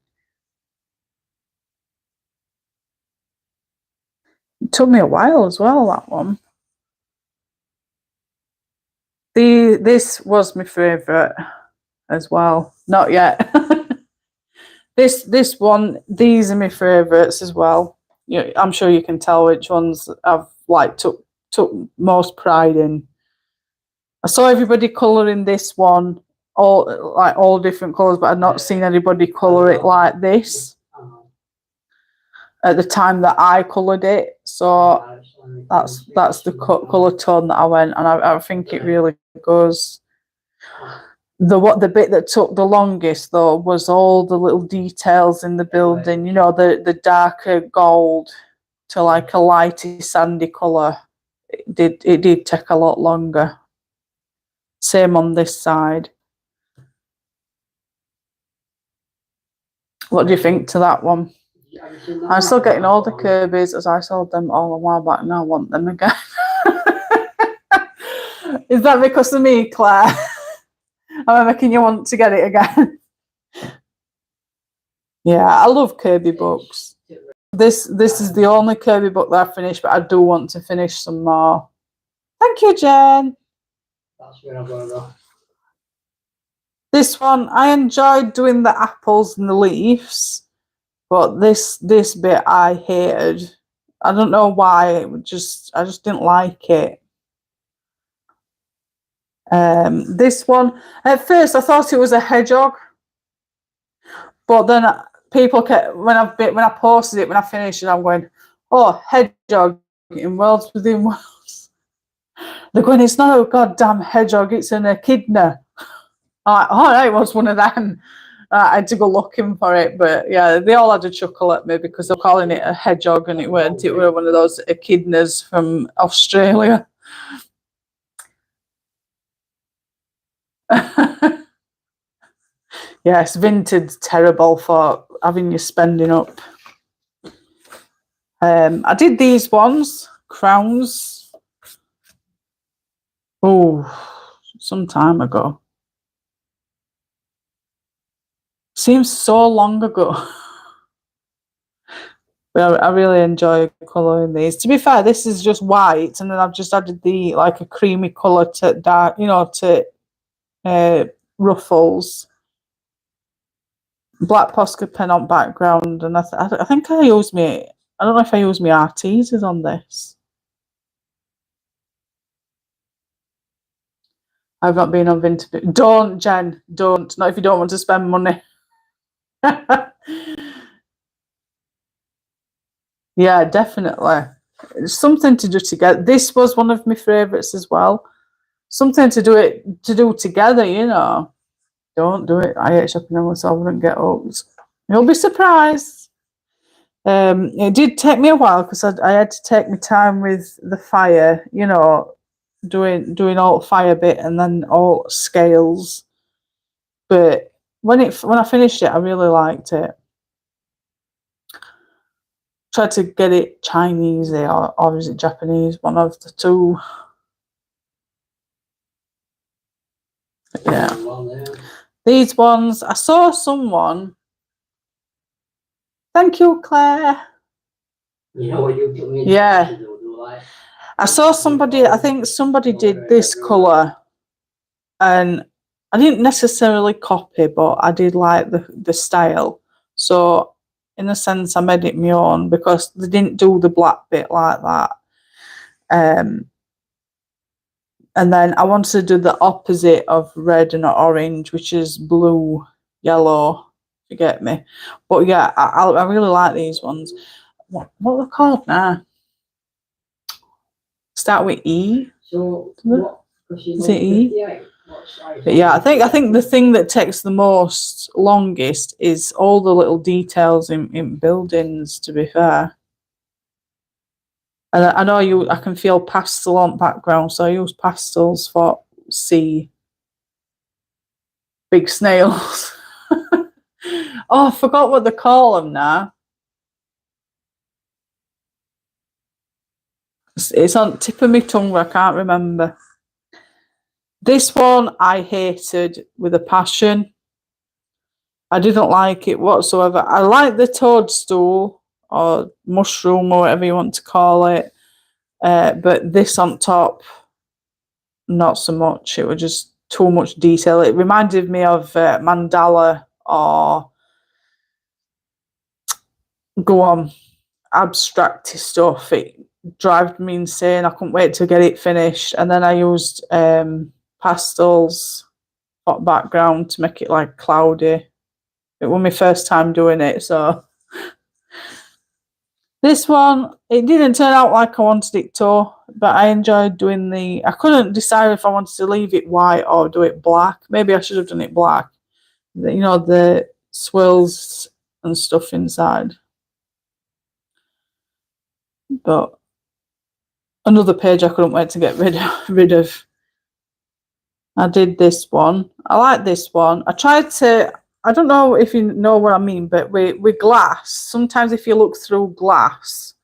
It took me a while as well, that one. This was my favourite as well. Not yet. This one, these are my favourites as well. I'm sure you can tell which ones I've like took most pride in. I saw everybody colouring this one, all different colours, but I've not seen anybody colour it like this at the time that I coloured it. So that's the colour tone that I went, and I think it really goes. The bit that took the longest though was all the little details in the building. You know, the darker gold to like a lighty sandy colour. It did take a lot longer. Same on this side. What do you think to that one? I'm still getting all the Kirby's as I sold them all a while back, and I want them again. Is that because of me, Claire? Am I making you want to get it again? Yeah, I love Kirby books. This is the only Kirby book that I finished, but I do want to finish some more. Thank you, Jen. That's where I'm going to go. This one, I enjoyed doing the apples and the leaves, but this bit I hated. I don't know why. I just didn't like it. This one, at first I thought it was a hedgehog, but then people kept, when I posted it, when I finished it, I'm going, oh, hedgehog in worlds within worlds. They're going, it's not a goddamn hedgehog, it's an echidna. I'm like, all right, it was one of them. I had to go looking for it, but yeah, they all had a chuckle at me because they're calling it a hedgehog, and it weren't. It were one of those echidnas from Australia. Yes, Vinted's terrible for having you spending up. I did these ones, crowns. Oh, some time ago. Seems so long ago. But I really enjoy colouring these. To be fair, this is just white, and then I've just added the like a creamy colour to dark, to ruffles. Black Posca pen on background, and I think I use me. I don't know if I use my Arteses on this. I've not been on Vintage. Don't, Jen. Don't. Not if you don't want to spend money. Yeah, definitely. It's something to do together. This was one of my favourites as well. Something to do together, Don't do it. I hate shopping on myself. I wouldn't get hooked. You'll be surprised. It did take me a while because I had to take my time with the fire, doing all fire bit and then all scales. But when I finished it, I really liked it. Tried to get it Chinese or is it Japanese? One of the two. Yeah. These ones, I saw someone. Thank you, Claire. You know what you mean? Yeah. I saw somebody, I think somebody did this colour, and I didn't necessarily copy, but I did like the style. So in a sense, I made it my own because they didn't do the black bit like that. And then I wanted to do the opposite of red and orange, which is blue, yellow, if you get me. But yeah, I really like these ones. What are they called now? Start with E. So what? Is it E? But yeah, I think the thing that takes the most longest is all the little details in buildings, to be fair. And I know I can feel pastel on background, so I use pastels for C. Big snails. Oh, I forgot what they call them now. It's on the tip of my tongue, I can't remember. This one I hated with a passion. I didn't like it whatsoever. I like the toadstool or mushroom or whatever you want to call it. But this on top, not so much. It was just too much detail. It reminded me of mandala or go on, abstract stuff. It drives me insane. I couldn't wait to get it finished. And then I used pastels hot background to make it like cloudy. It was my first time doing it, so this one, it didn't turn out like I wanted it to, but I enjoyed doing I couldn't decide if I wanted to leave it white or do it black. Maybe I should have done it black. The swirls and stuff inside. But another page I couldn't wait to get rid of. I did this one. I like this one. I don't know if you know what I mean, but with glass, sometimes if you look through glass,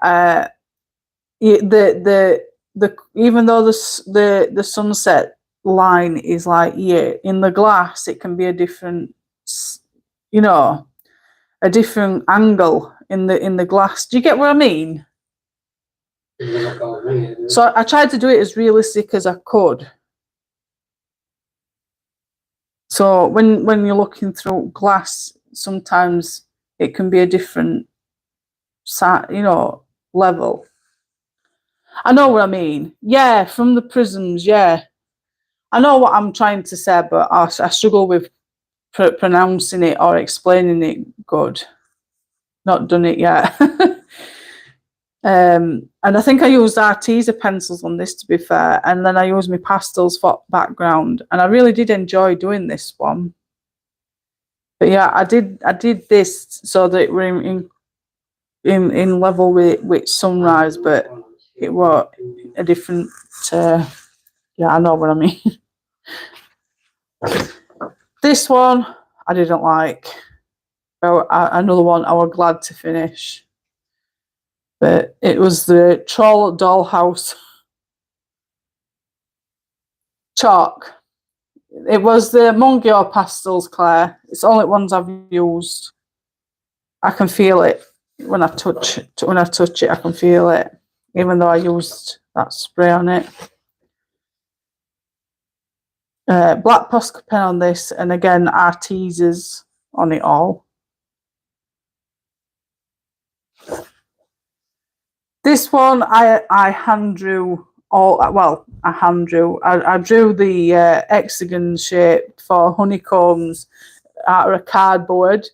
even though the sunset line is like here, in the glass it can be a different, a different angle in the glass. Do you get what I mean? So I tried to do it as realistic as I could. So when you're looking through glass, sometimes it can be a different level. I know what I mean. Yeah, from the prisms, yeah. I know what I'm trying to say, but I struggle with pronouncing it or explaining it good. Not done it yet. And I think I used Artesa pencils on this, to be fair, and then I used my pastels for background, and I really did enjoy doing this one. But yeah, I did this so that we're in level with sunrise, but it was a different. Yeah, I know what I mean. This one I didn't like. Another one I was glad to finish. But it was the Troll Dollhouse chalk. It was the Mungio pastels, Claire. It's the only ones I've used. I can feel it when I touch it. When I touch it, I can feel it, even though I used that spray on it. Black Posca pen on this, and again, Arteses on it all. This one, I hand drew all. Well, I drew the hexagon shape for honeycombs out of a cardboard,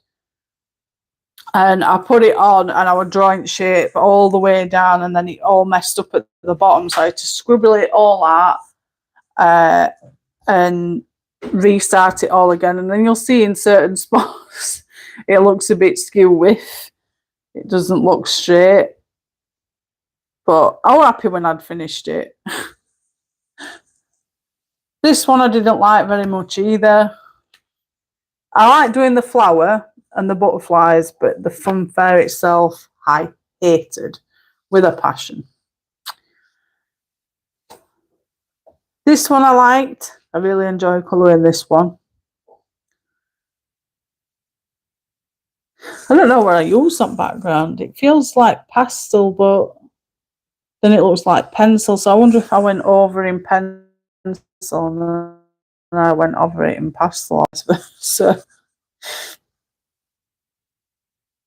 and I put it on, and I was drawing the shape all the way down, and then it all messed up at the bottom, so I had to scribble it all out and restart it all again. And then you'll see in certain spots it looks a bit skew with. It doesn't look straight. But I was happy when I'd finished it. This one I didn't like very much either. I like doing the flower and the butterflies, but the funfair itself, I hated with a passion. This one I liked. I really enjoyed colouring this one. I don't know where I used that background. It feels like pastel, but then it looks like pencil. So I wonder if I went over in pencil and I went over it in pastel. So,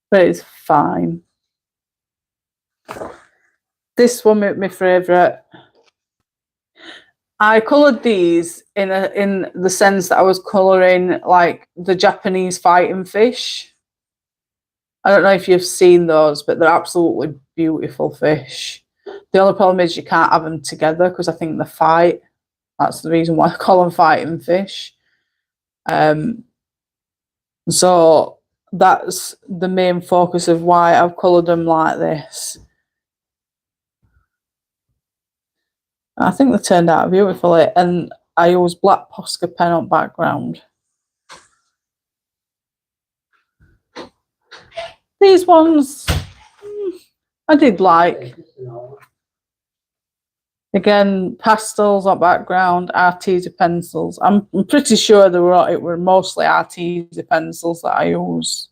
but it's fine. This one, my favourite. I coloured these in the sense that I was colouring like the Japanese fighting fish. I don't know if you've seen those, but they're absolutely beautiful fish. The only problem is you can't have them together because I think they fight. That's the reason why I call them fighting fish. So that's the main focus of why I've coloured them like this. I think they turned out beautifully, and I used Black Posca pen on background. These ones I did like. Again, pastels on background, Artesa pencils. I'm pretty sure it were mostly Artesa pencils that I use.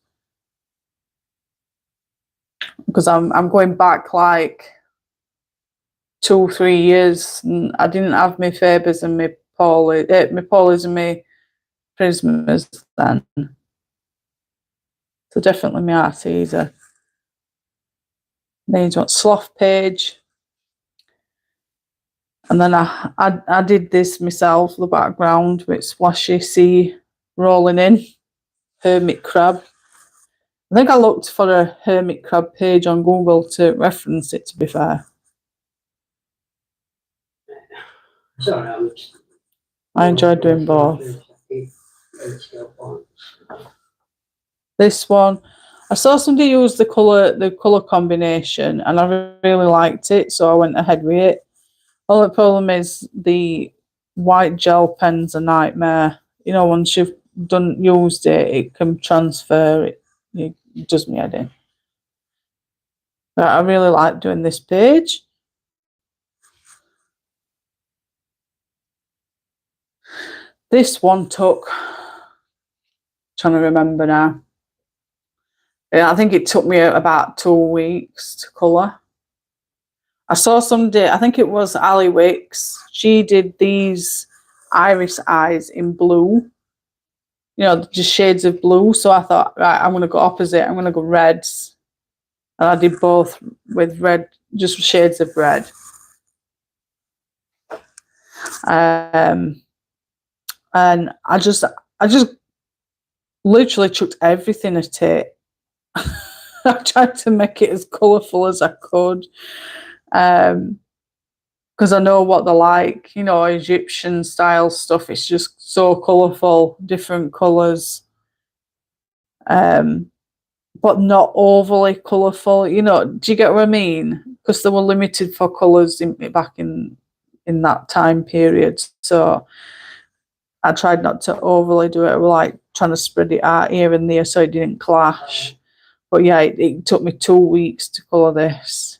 Because I'm going back like 2 or 3 years, and I didn't have my Fabers and my Polys and my Prismas then. So definitely my Artesa. Then you want Sloth Page. And then I did this myself, the background with Splashy Sea rolling in, Hermit Crab. I think I looked for a Hermit Crab page on Google to reference it, to be fair. Sorry, I enjoyed doing both. This one, I saw somebody use the colour combination, and I really liked it, so I went ahead with it. All the problem is the white gel pen's a nightmare. You know, once you've used it, it can transfer. It does me head in. But I really like doing this page. This one took, trying to remember now. Yeah, I think it took me about 2 weeks to colour. I saw somebody, I think it was Ali Wicks, she did these iris eyes in blue. You know, just shades of blue. So I thought, right, I'm going to go opposite. I'm going to go reds. And I did both with red, just shades of red. And I just literally chucked everything at it. I tried to make it as colourful as I could. Because I know what they're like, you know, Egyptian style stuff. It's just so colourful, different colours, but not overly colourful. You know, do you get what I mean? Because they were limited for colours back in that time period. So I tried not to overly do it. I was like trying to spread it out here and there so it didn't clash. But yeah, it took me 2 weeks to colour this.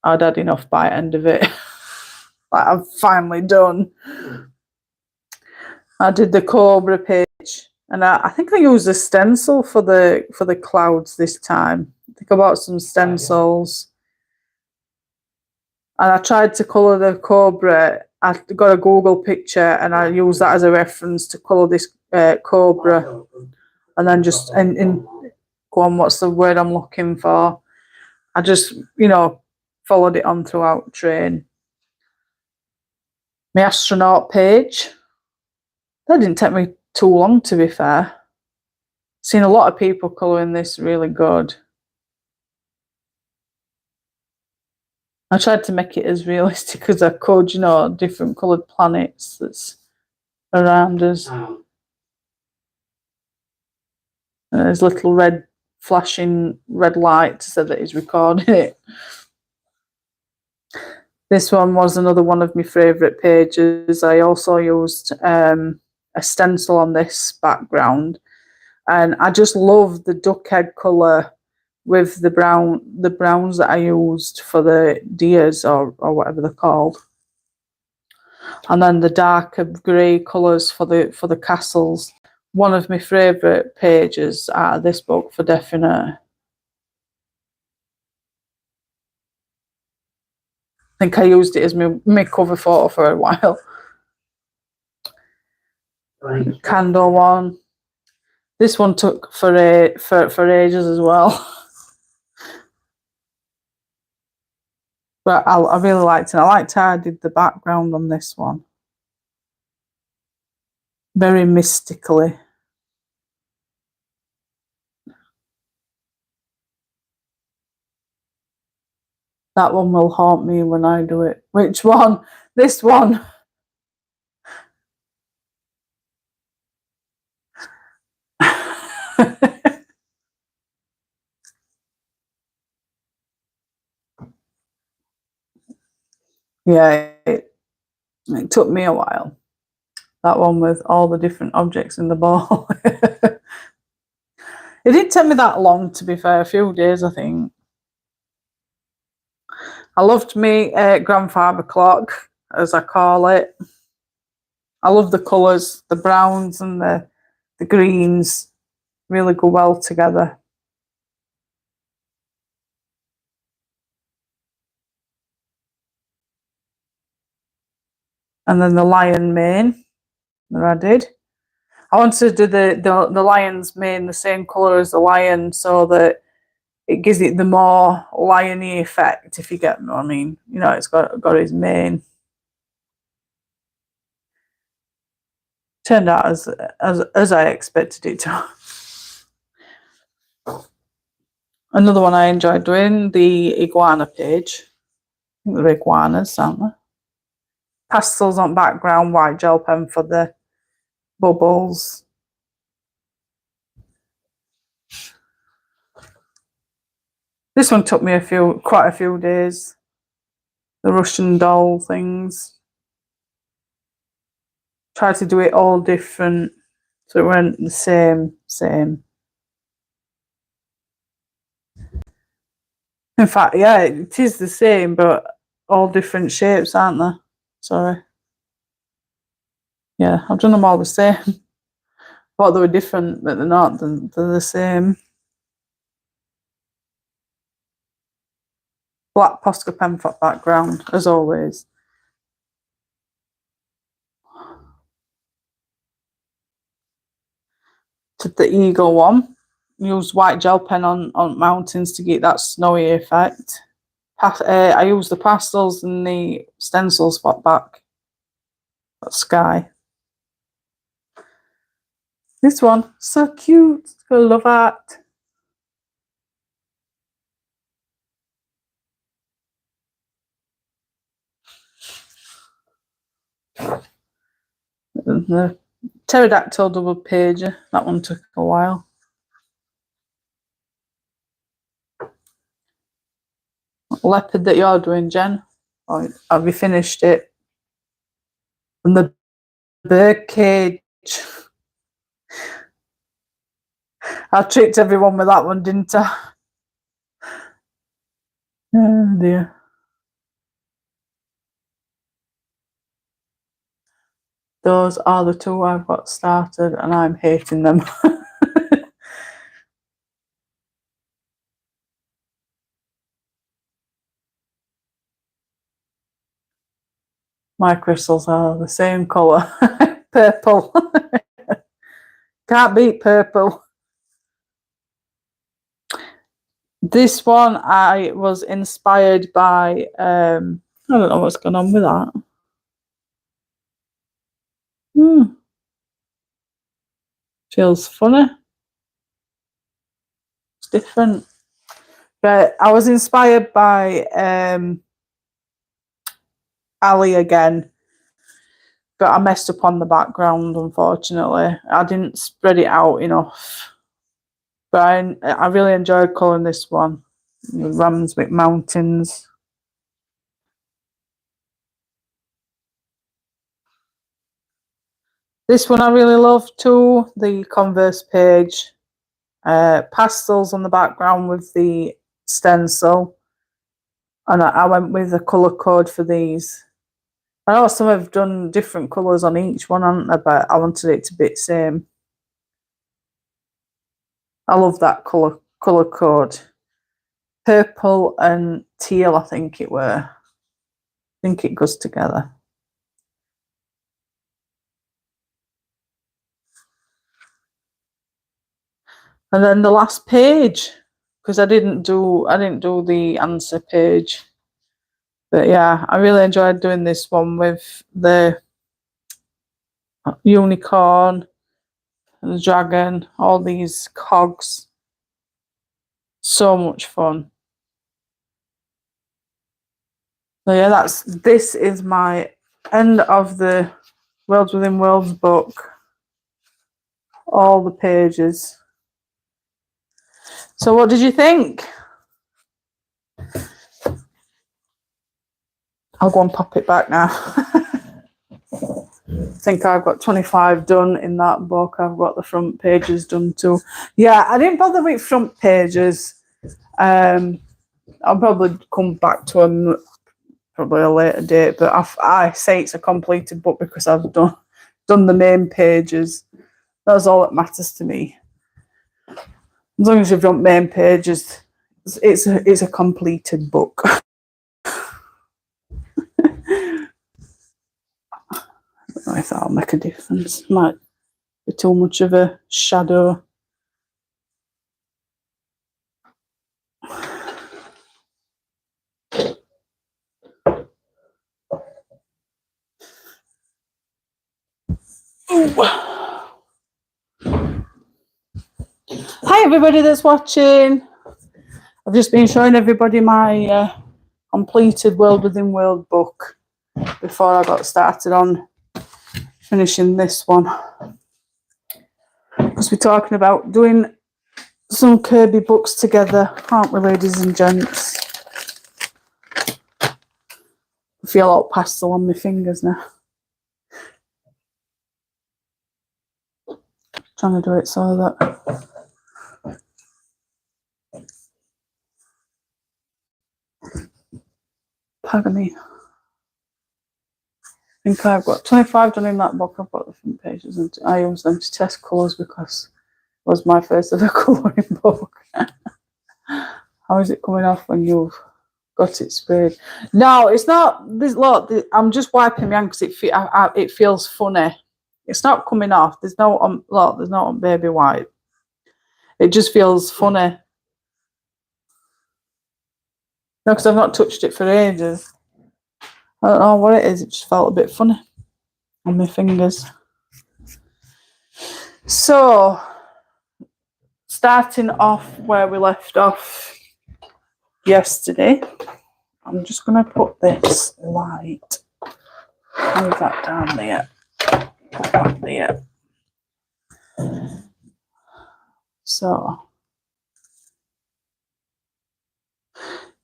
I'd had enough by the end of it. Like, I'm finally done. I did the Cobra page, and I think I used a stencil for the clouds this time. I think I bought some stencils, and I tried to colour the Cobra. I got a Google picture, and I used that as a reference to colour this Cobra, and then just in go on. What's the word I'm looking for? I just followed it on throughout train. My astronaut page. That didn't take me too long, to be fair. Seen a lot of people colouring this really good. I tried to make it as realistic as I could, different coloured planets that's around us. There's little red flashing red light to say that he's recording it. This one was another one of my favourite pages. I also used a stencil on this background, and I just love the duck head colour with the browns that I used for the deers or whatever they're called, and then the darker grey colours for the castles. One of my favourite pages out of this book for definite. I think I used it as my cover photo for a while. Candle one. This one took for ages as well. But I really liked it. I liked how I did the background on this one. Very mystically. That one will haunt me when I do it. Which one? This one. Yeah, it took me a while. That one with all the different objects in the ball. It didn't take me that long, to be fair, a few days, I think. I loved me grandfather clock, as I call it. I love the colours, the browns and the greens really go well together. And then the lion mane that I did. I wanted to do the lion's mane the same colour as the lion so that it gives it the more liony effect, if you get what I mean. It's got his mane. Turned out as I expected it to. Another one I enjoyed doing, the iguana page. I think they're iguanas, aren't they? Pastels on background, white gel pen for the bubbles. This one took me quite a few days. The Russian doll things. Tried to do it all different, so it weren't the same. In fact, yeah, it is the same, but all different shapes, aren't they? Sorry. Yeah, I've done them all the same. Thought they were different, but they're not. They're the same. Black Posca pen for background, as always. Did the eagle one. Used white gel pen on mountains to get that snowy effect. I used the pastels and the stencils for back. That sky. This one, so cute. I love that. The pterodactyl double pager. That one took a while. Leopard that you're doing, Jen? Or have you finished it? And the bird cage. I tricked everyone with that one, didn't I? Oh dear. Those are the two I've got started and I'm hating them. My crystals are the same colour. Purple. Can't beat purple. This one I was inspired by, I don't know what's going on with that. Feels funny. It's different. But I was inspired by Ali again. But I messed up on the background, unfortunately. I didn't spread it out enough. But I really enjoyed colouring this one. The Ramswick Mountains. This one I really love too, the Converse page. Pastels on the background with the stencil. And I went with a colour code for these. I know some have done different colours on each one, haven't they? But I wanted it to be the same. I love that colour code. Purple and teal, I think it were. I think it goes together. And then the last page, because I didn't do the answer page. But yeah, I really enjoyed doing this one with the unicorn, the dragon, all these cogs. So much fun. So yeah, this is my end of the Worlds Within Worlds book. All the pages. So what did you think? I'll go and pop it back now. I think I've got 25 done in that book. I've got the front pages done too. Yeah, I didn't bother with front pages. I'll probably come back to them probably a later date, but I say it's a completed book because I've done the main pages. That's all that matters to me. As long as you've done main pages, it's a completed book. I don't know if that'll make a difference. Might be too much of a shadow. Hi everybody that's watching. I've just been showing everybody my completed World Within World book before I got started on finishing this one. Because we're talking about doing some Kirby books together, aren't we, ladies and gents? I feel all pastel on my fingers now. Trying to do it so that pardon me. I think I've got 25 done in that book. I've got the front pages and I use them to test colours because it was my first ever colouring book. How is it coming off when you've got it sprayed? No, it's not. This lot. I'm just wiping my hand because it feels funny. It's not coming off. There's no there's no on baby wipe. It just feels funny. No, because I've not touched it for ages. I don't know what it is. It just felt a bit funny on my fingers. So, starting off where we left off yesterday, I'm just going to put this light. Move that down there. Put that there. So,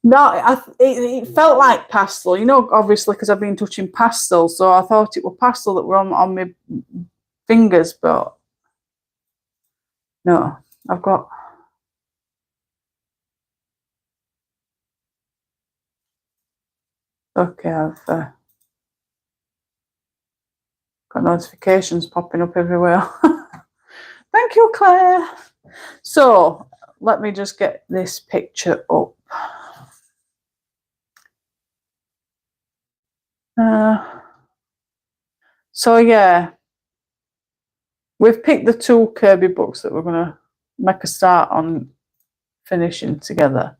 no, it felt like pastel, you know, obviously because I've been touching pastel, so I thought it was pastel that were on my fingers, but no, I've got. Okay, Got notifications popping up everywhere. Thank you, Claire. So let me just get this picture up. So yeah, we've picked the 2 Kirby books that we're going to make a start on finishing together.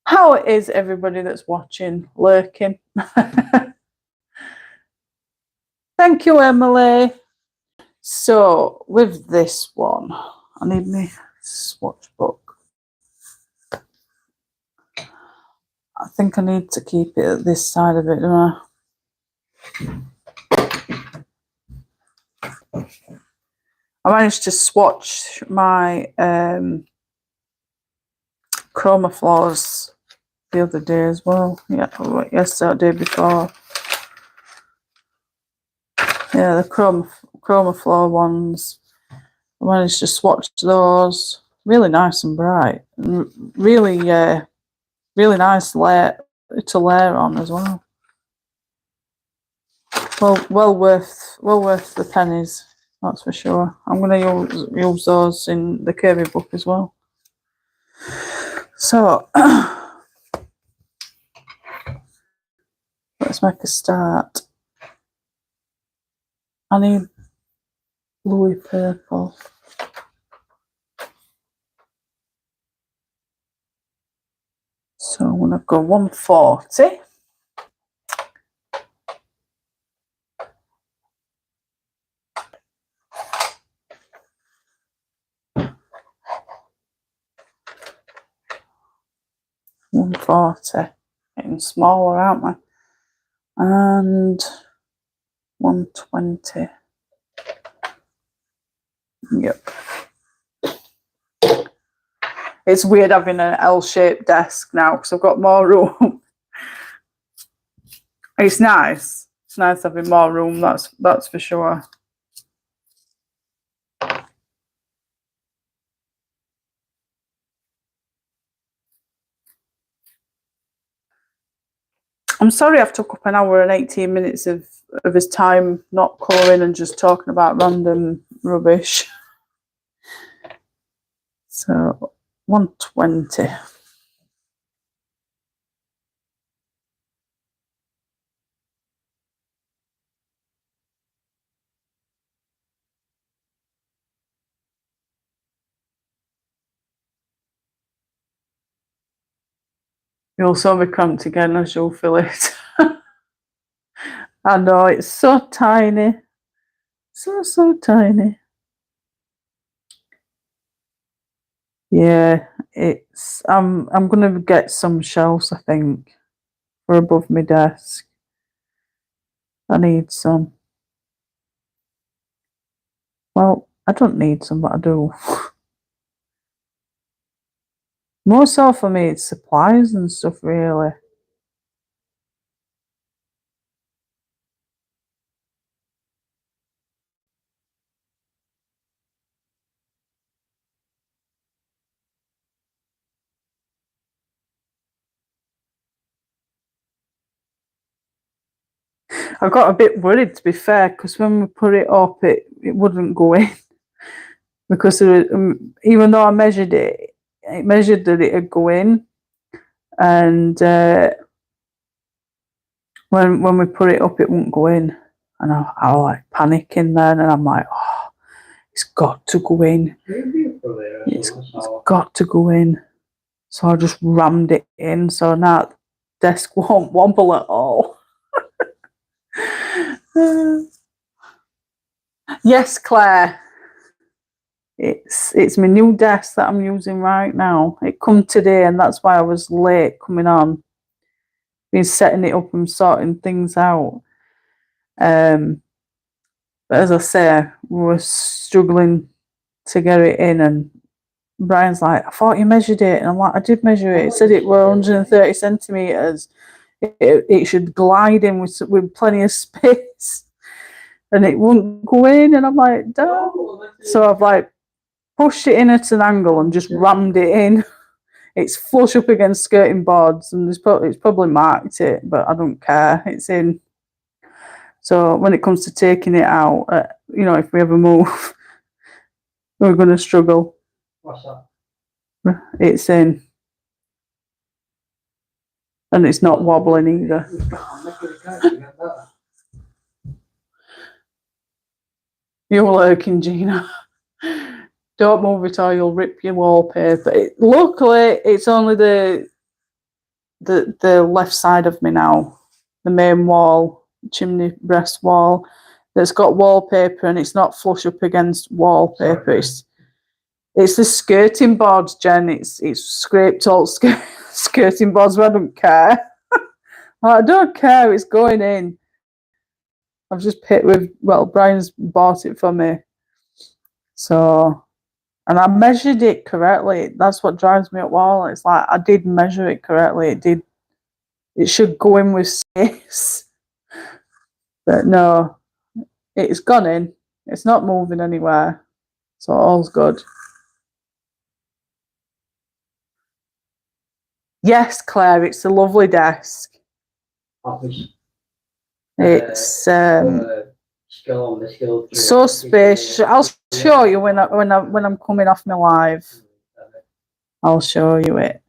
How is everybody that's watching, lurking? Thank you, Emily. So with this one, I need my swatch book. I think I need to keep it at this side of it, don't I managed to swatch my chroma floors the other day as well. Yeah, yesterday, day before. Yeah, the chroma floor ones. I managed to swatch those. Really nice and bright. And really, really nice to layer on as well. Well worth the pennies. That's for sure. I'm going to use those in the Kirby book as well. So let's make a start. I need bluey purple. So I'm going to go 140. Getting smaller, aren't we? And 120. Yep. It's weird having an L-shaped desk now because I've got more room. It's nice. It's nice having more room, that's for sure. I'm sorry I've took up an hour and 18 minutes of his time not colouring and just talking about random rubbish. So 120. You'll so be cramped again as you'll feel it. I know, it's so tiny. So tiny. Yeah, it's I'm gonna get some shelves, I think, for above my desk. I need some. Well, I don't need some, but I do. More so for me, it's supplies and stuff, really. I got a bit worried, to be fair, because when we put it up, it wouldn't go in. Because even though I measured it, it measured that it would go in. And when we put it up, it wouldn't go in. And I was like panicking then, and I'm like, oh, it's got to go in. It's got to go in. So I just rammed it in, so now the desk won't wobble at all. Yes, Claire. It's my new desk that I'm using right now. It come today, and that's why I was late coming on. Been setting it up and sorting things out. But as I say, we were struggling to get it in, and Brian's like, I thought you measured it. And I'm like, I did measure it. It said it were 130 centimetres. It should glide in with plenty of space. And it wouldn't go in. And I'm like, damn. So I've like pushed it in at an angle and just rammed it in It's flush up against skirting boards, and it's probably marked it, but I don't care. It's in. So when it comes to taking it out, you know, if we ever move, we're going to struggle. What's that? It's in. And it's not wobbling either. You're lurking, Gina. Don't move it or you'll rip your wallpaper. Luckily, it's only the left side of me now. The main wall, chimney breast wall, that's got wallpaper, and it's not flush up against wallpaper. It's the skirting boards, Jen. It's scraped all skirting boards, but I don't care. I don't care. It's going in. I've just picked with, well, Brian's bought it for me. So, and I measured it correctly. That's what drives me up wall. It's like I did measure it correctly. It should go in with space. But no, it's gone in. It's not moving anywhere. So all's good. Yes, Claire, it's a lovely desk. Office. It's Skill so spacious. I'll show you when I'm coming off my live. I'll show you it.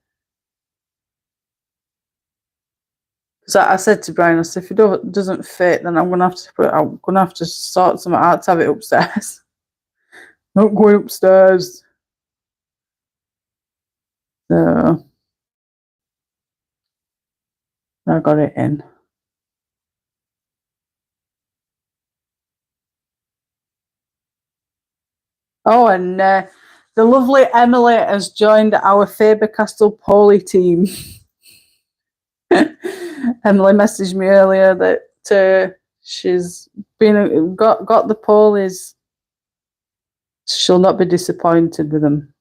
So I said to Brian, I said, if it doesn't fit, then I'm gonna have to sort something out to have it upstairs. Not going upstairs. So I got it in. Oh, and the lovely Emily has joined our Faber-Castell Poli team. Emily messaged me earlier that she's got the Polies. She'll not be disappointed with them.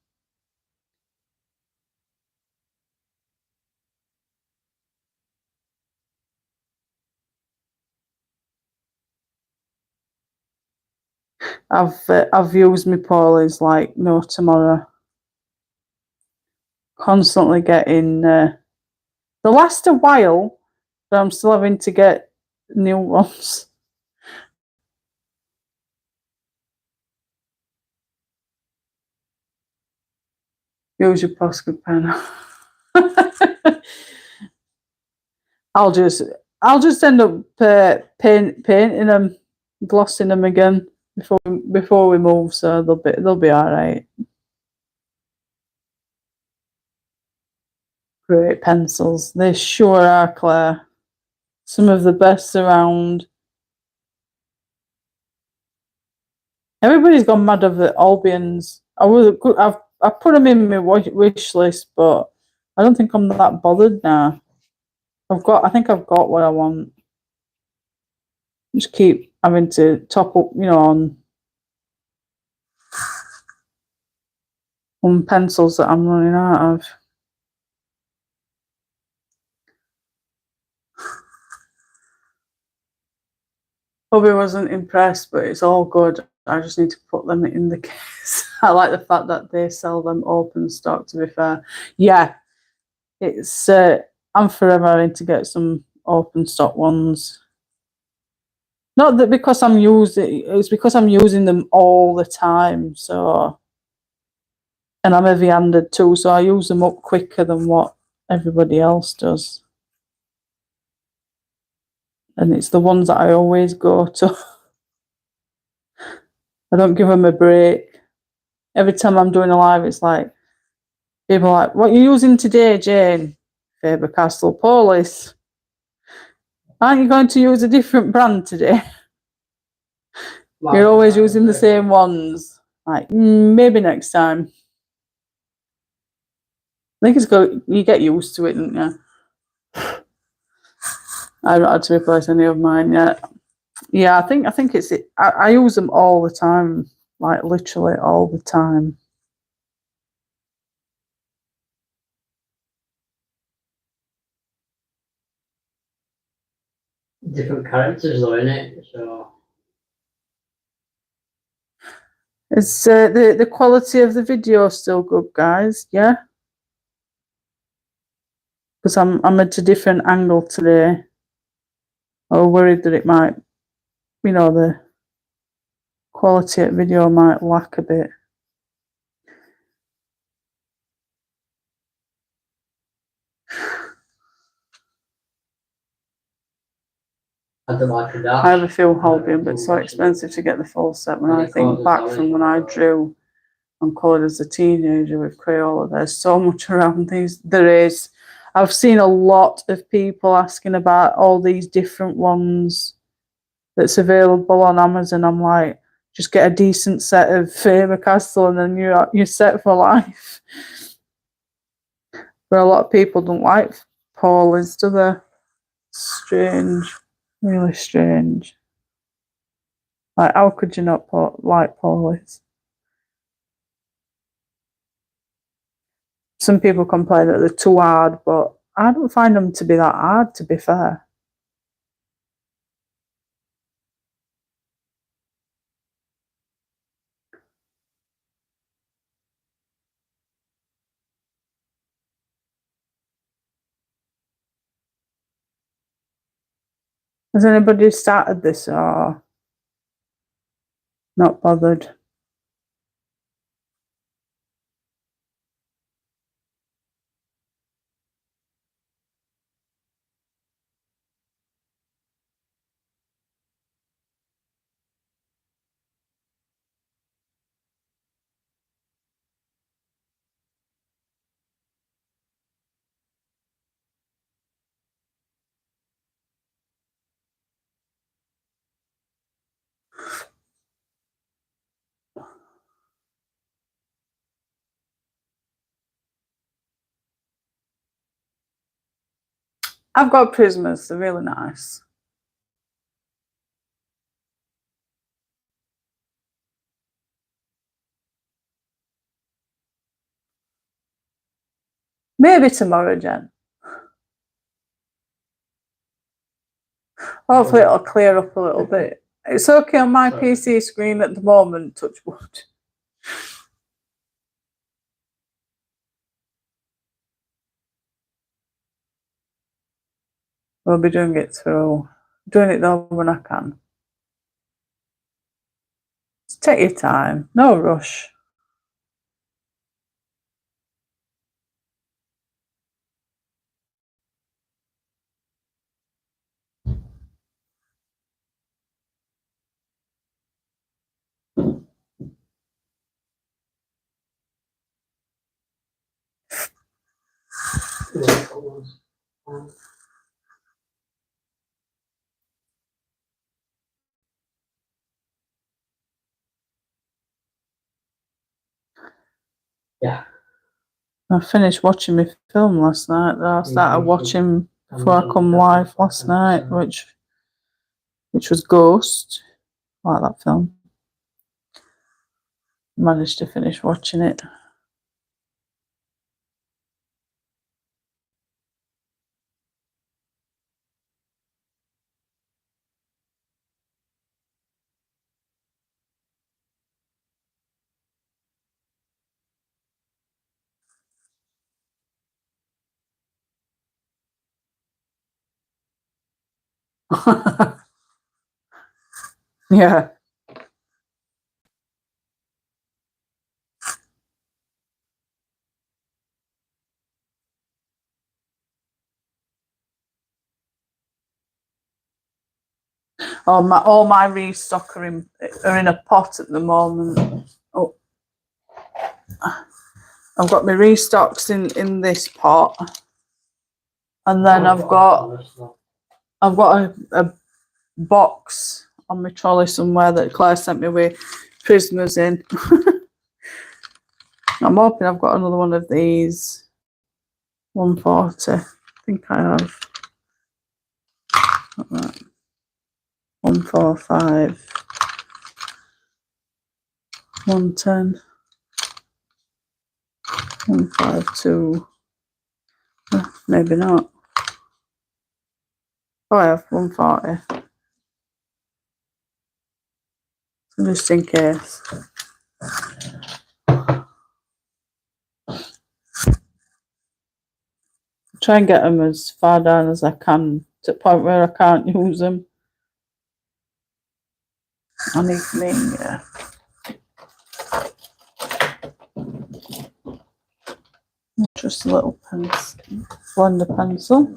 I've used my Polies like no tomorrow. Constantly getting they last a while, but I'm still having to get new ones. Use your Posca pen. I'll just end up painting them, glossing them again before we move, so they'll be all right. Great pencils, they sure are, Claire. Some of the best around. Everybody's gone mad over Albions. I put them in my wish list, but I don't think I'm that bothered now. I think I've got what I want. Just keep having to top up, you know, on pencils that I'm running out of. Bobby wasn't impressed, but it's all good. I just need to put them in the case. I like the fact that they sell them open stock, to be fair. Yeah, it's I'm forever having to get some open stock ones. Not that because it's because I'm using them all the time, so, and I'm heavy-handed too, so I use them up quicker than what everybody else does. And it's the ones that I always go to. I don't give them a break. Every time I'm doing a live, it's like, people are like, what are you using today, Jane? Faber-Castell Polis. Aren't you going to use a different brand today? You're always using the same ones. Like, maybe next time. I think you get used to it, don't you? I haven't had to replace any of mine yet. Yeah, I think it's it. I use them all the time, like literally all the time. Different characters though, innit? So Is the quality of the video still good, guys? Yeah. because I'm at a different angle today. I was worried that it might, you know, the quality of video might lack a bit. I don't like that. I have a feel Holbein, but it's so expensive to get the full set. When I think back from when I drew and coloured as a teenager with Crayola, there's so much around these. There is. I've seen a lot of people asking about all these different ones that's available on Amazon. I'm like, just get a decent set of Faber-Castell and then you're set for life. But a lot of people don't like Paulies, do they? Strange. Really strange. Like, how could you not like Paulies? Some people complain that they're too hard, but I don't find them to be that hard, to be fair. Has anybody started this or not bothered? I've got Prismas, they're really nice. Maybe tomorrow, Jen. Hopefully it'll clear up a little bit. It's okay on my PC screen at the moment, touch wood. We'll be doing it though when I can. Just take your time, no rush. Yeah. I finished watching my film last night that I started watching before I come live last night, which was Ghost. I like that film. Managed to finish watching it. Yeah. All my restock are in a pot at the moment. Oh, I've got my restocks in this pot, and then I've got a box on my trolley somewhere that Claire sent me with Prismas in. I'm hoping I've got another one of these. 140. I think I have. Right. 145. 110. 152. Maybe not. Oh, I have 140. Just in case. try and get them as far down as I can to the point where I can't use them. I need me, just a little pencil, blender pencil.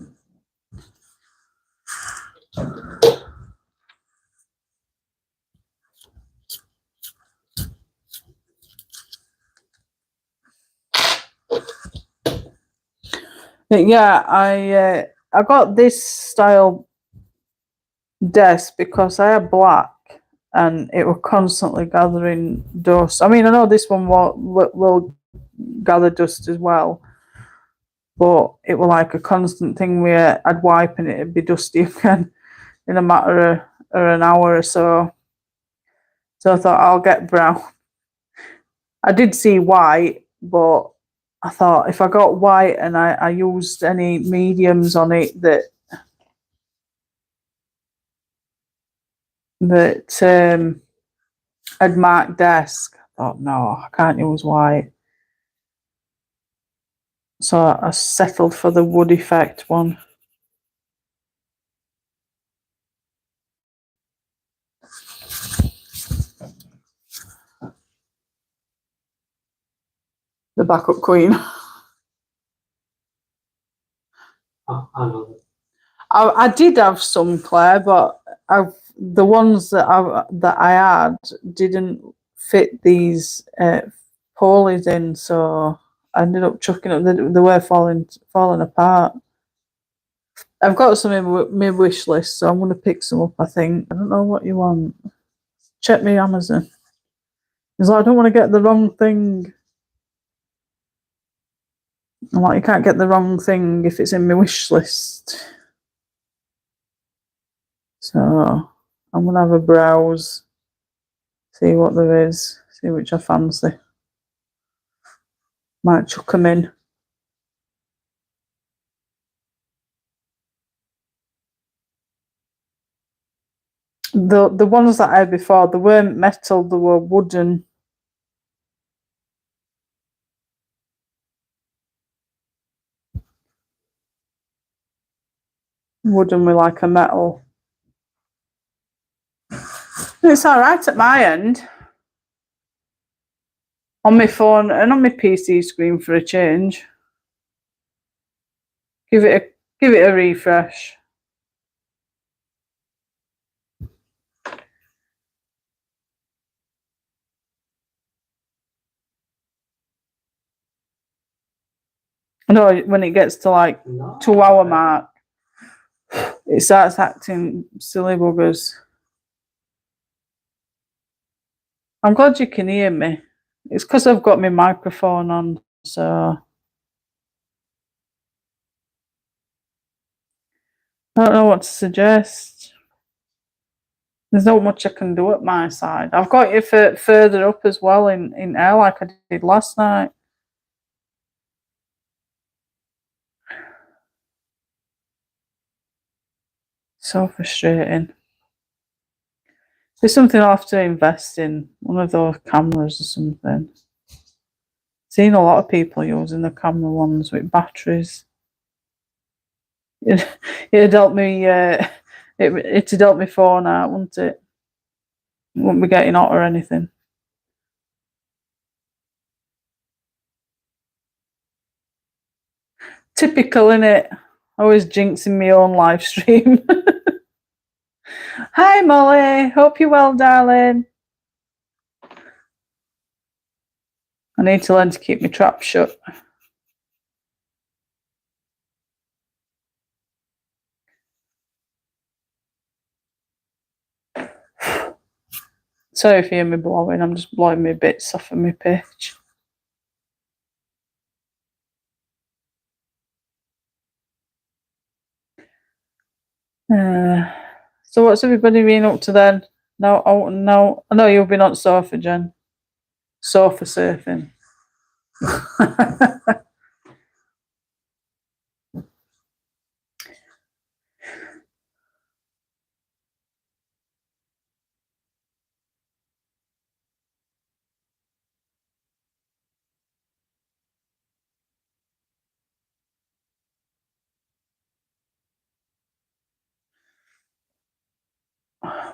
But yeah, I got this style desk because I had black and it was constantly gathering dust. I mean, I know this one will gather dust as well, but it was like a constant thing where I'd wipe and it'd be dusty again in a matter of an hour or so. So I thought I'll get brown. I did see white, but I thought if I got white and I used any mediums on it that had marked desk, I thought no, I can't use white. So I settled for the wood effect one. The backup queen. I know. I did have some, Claire, but the ones that I had didn't fit these poles in, so I ended up chucking them. They were falling apart. I've got some in my wish list, so I'm going to pick some up, I think. I don't know what you want. Check me Amazon. He's like, I don't want to get the wrong thing. I'm like, you can't get the wrong thing if it's in my wish list. So I'm going to have a browse, see what there is, see which I fancy. Might chuck them in. The ones that I had before, they weren't metal, they were wooden. Wooden with like a metal. It's alright at my end. On my phone and on my PC screen for a change. Give it a refresh. No, when it gets to like 2 hour mark, it starts acting silly buggers. I'm glad you can hear me. It's because I've got my microphone on, so I don't know what to suggest. There's not much I can do at my side. I've got you further up as well in air like I did last night. So frustrating. There's something I'll have to invest in, one of those cameras or something. Seen a lot of people using the camera ones with batteries. It'd help me. It'd help me phone out, wouldn't it? It wouldn't be getting hot or anything. Typical, innit? Always jinxing my own live stream. Hi, Molly. Hope you're well, darling. I need to learn to keep my trap shut. Sorry if you hear me blowing. I'm just blowing my bits off of my pitch. So what's everybody been up to then? No, oh no, I know you've been on sofa, Jen. Sofa surfing.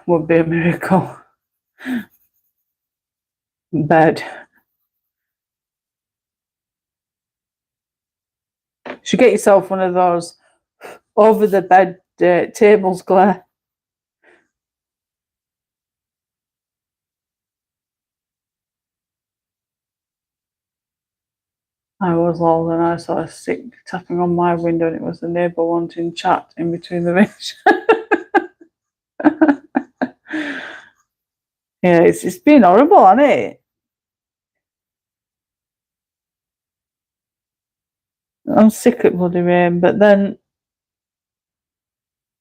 would be a miracle. Bed. You should get yourself one of those over the bed tables, Claire. I was old and I saw a stick tapping on my window, and it was the neighbour wanting chat in between the range. Yeah, it's been horrible, hasn't it? I'm sick of bloody rain, but then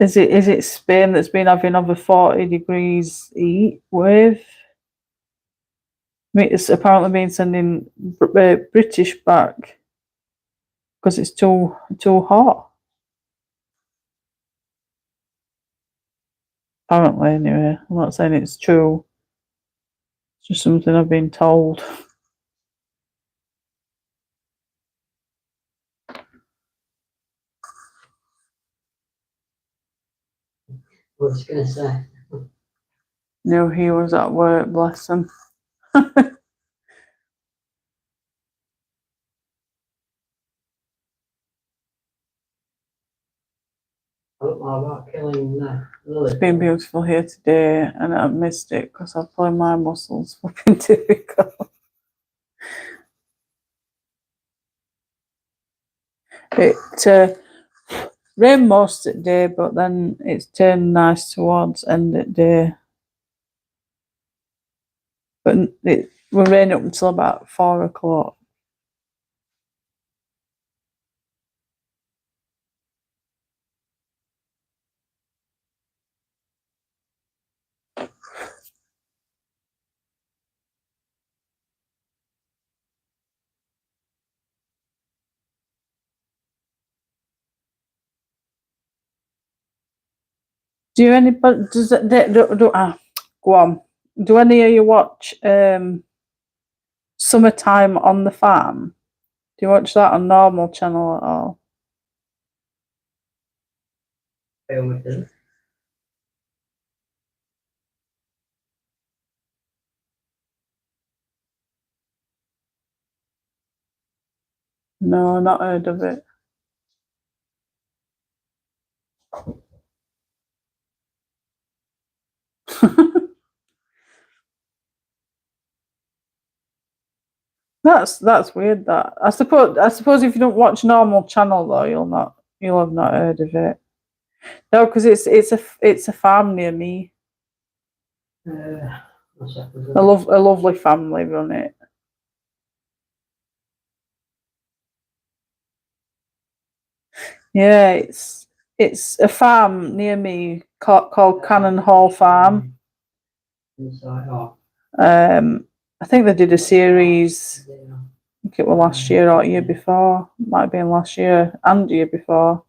is it Spain that's been having over 40 degrees heat wave? I mean, it's apparently been sending British back because it's too hot. Apparently, anyway. I'm not saying it's true. It's just something I've been told. What was I going to say? No, he was at work, bless him. I don't know about killing It's been beautiful here today, and I've missed it because I've played my muscles fucking difficult. It rained most of the day, but then it's turned nice towards end of the day. But it will rain up until about 4 o'clock. Do anybody does it go on? Do any of you watch Summertime on the Farm? Do you watch that on normal channel at all? No, not heard of it. That's weird. That I suppose if you don't watch normal channel though, you'll have not heard of it. No, because it's a farm near me. A lovely family run it. Yeah, it's a farm near me called Cannon Hall Farm. I think they did a series. I think it was last year or year before. Might have been last year and year before.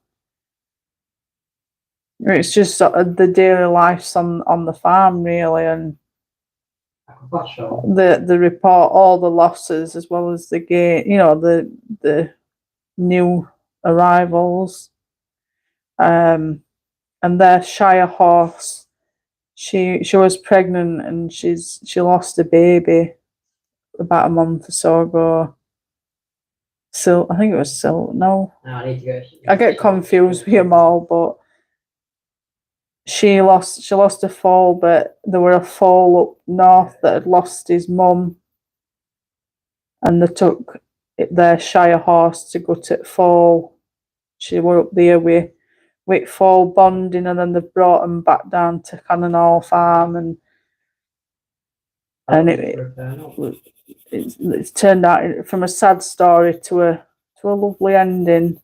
It's just the daily lives on the farm, really, and the report all the losses as well as the gain. You know, the new arrivals. And their Shire horse. She was pregnant and she lost a baby about a month or so ago. I think it was no. I get confused with them all, but she lost a foal, but there were a foal up north that had lost his mum, and they took their Shire horse to go to foal. She were up there with foal bonding, and then they brought them back down to Cannon Hall Farm, and it's turned out from a sad story to a lovely ending.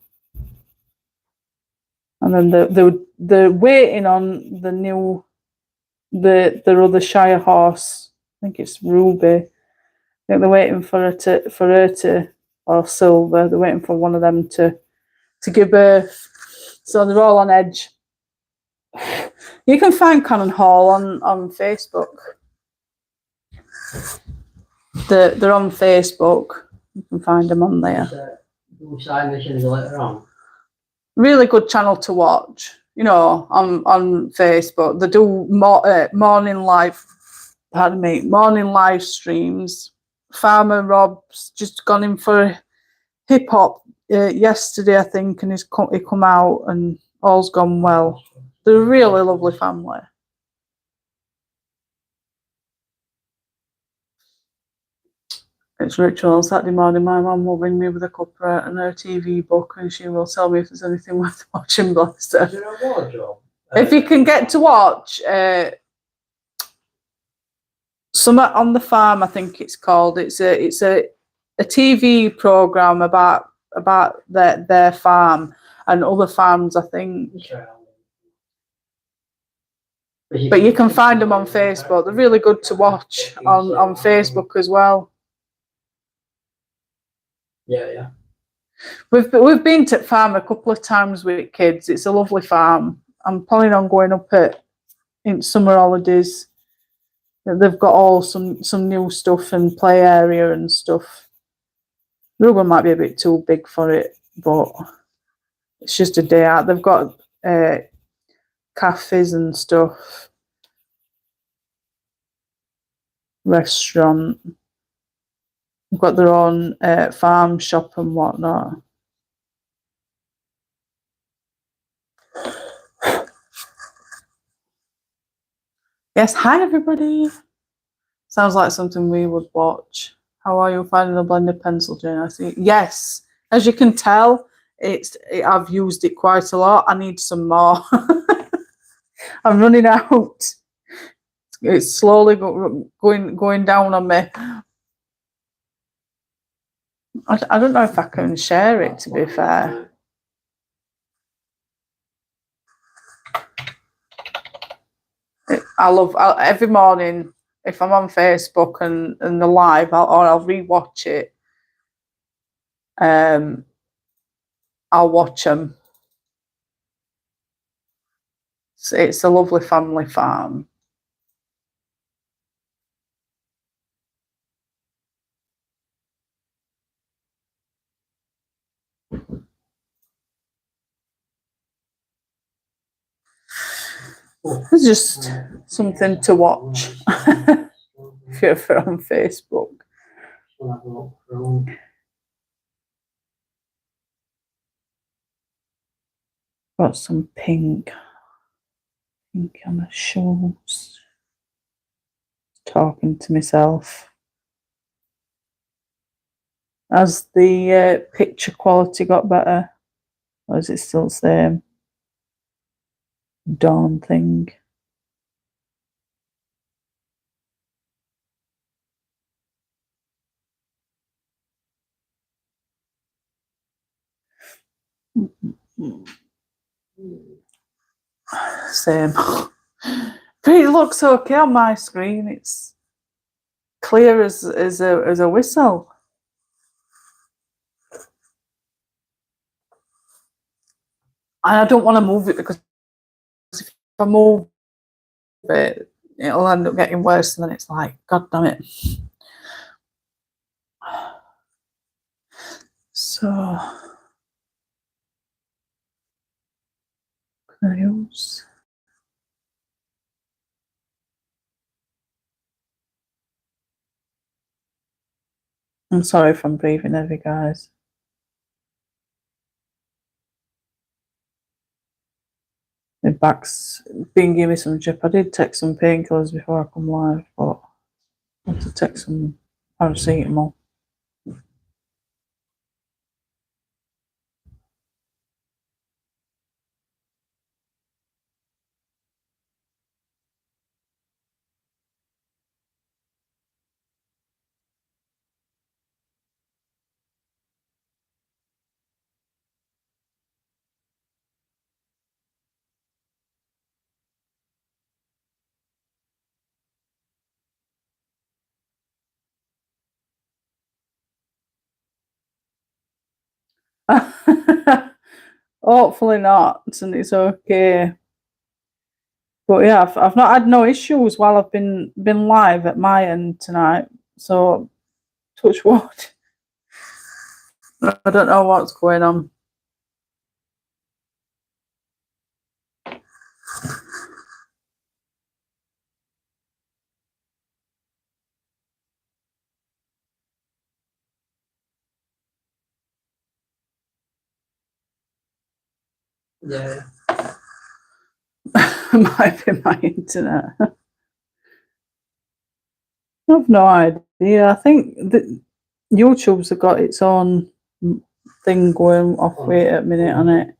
And then they're waiting on their other Shire horse. I think it's Ruby. I think they're waiting for her to or Silver. They're waiting for one of them to give birth. So they're all on edge. You can find Cannon Hall on Facebook. They're on Facebook. You can find them on there. Really good channel to watch. you know, on Facebook. They do morning live streams. Farmer Rob's just gone in for hip hop yesterday, I think, and he come out and all's gone well. They're a really lovely family. It's ritual. Saturday morning, my mum will ring me with a cuppa and her TV book, and she will tell me if there's anything worth watching. Bless her. Is there a wardrobe? If you can get to watch Summer on the Farm, I think it's called. It's a TV program about their farm and other farms, I think. But you can find them on Facebook. They're really good to watch on Facebook as well. Yeah. We've been to the farm a couple of times with kids. It's a lovely farm. I'm planning on going up in summer holidays. They've got all some new stuff and play area and stuff. Ruben might be a bit too big for it, but it's just a day out. They've got cafes and stuff, restaurant. They've got their own farm shop and whatnot. Yes, hi everybody. Sounds like something we would watch. How are you finding the blended pencil, Jane? I see. Yes, as you can tell, I've used it quite a lot. I need some more. I'm running out. It's slowly going down on me. I don't know if I can share it, to be fair. Every morning, if I'm on Facebook and the live, I'll rewatch it. I'll watch them. It's a lovely family farm. It's just something to watch if you're on Facebook. Got some pink on the shoes. Talking to myself. Has the picture quality got better? Or is it still the same? Dawn thing. Same. But it looks okay on my screen. It's clear as a whistle. And I don't want to move it because if I move it, it'll end up getting worse, and then it's like, God damn it. So, nails. I'm sorry if I'm breathing heavy, guys. My back's been giving me some drip. I did take some painkillers before I come live, but I have to take some paracetamol. Hopefully not, and it's okay. But yeah, I've not had no issues while I've been live at my end tonight. So touch wood. I don't know what's going on. Yeah. Might be my internet. I've no idea. I think that YouTube's have got its own thing going off Oh, wait a minute on it.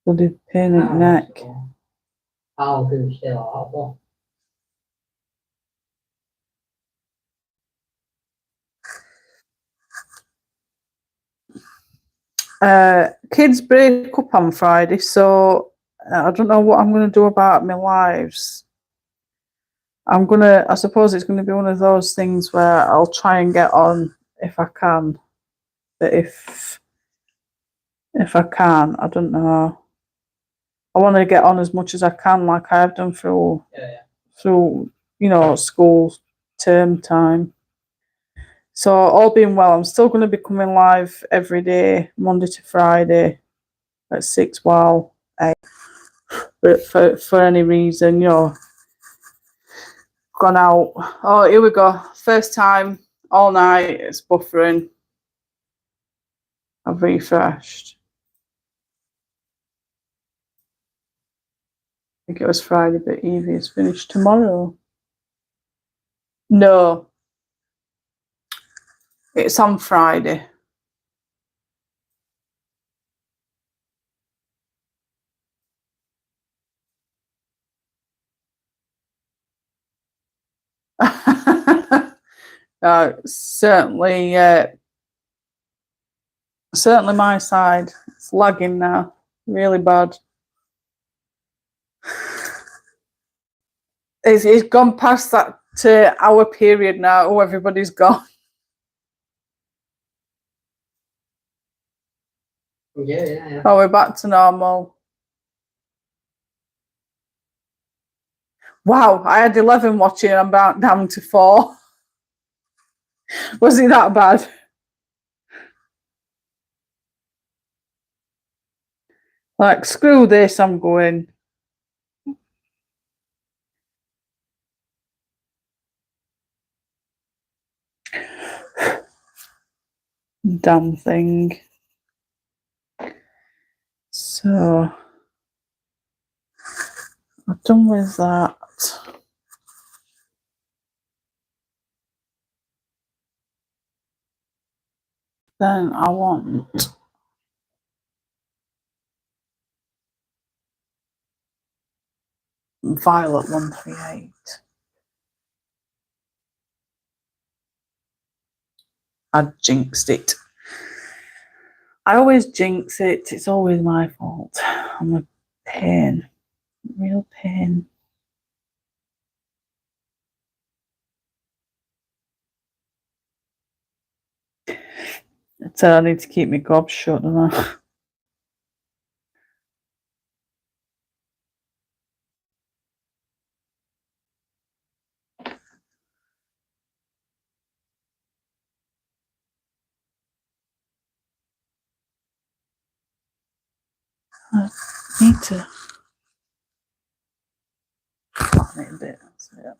Bloody pain in the neck. How long can you stay like that for? Kids break up on Friday, so I don't know what I'm going to do about my lives. I suppose it's going to be one of those things where I'll try and get on if I can. But if I can, I don't know. I want to get on as much as I can, like I have done through school term time. So all being well, I'm still going to be coming live every day, Monday to Friday, at 6 while 8. But for any reason, gone out. Oh, here we go. First time all night. It's buffering. I've refreshed. I think it was Friday, but Evie is finished tomorrow. No, it's on Friday. Certainly my side. It's lagging now, really bad. It's gone past that hour period now. Oh, everybody's gone. Yeah. Oh, we're back to normal. Wow, I had 11 watching and I'm back down to 4. Was it that bad? Like, screw this, I'm going. Damn thing. So, I'm done with that. Then I want Violet 138. I jinxed it. I always jinx it. It's always my fault. I'm a pain. Real pain. So I need to keep my gob shut, don't I? I need to flatten it a bit. So, yeah.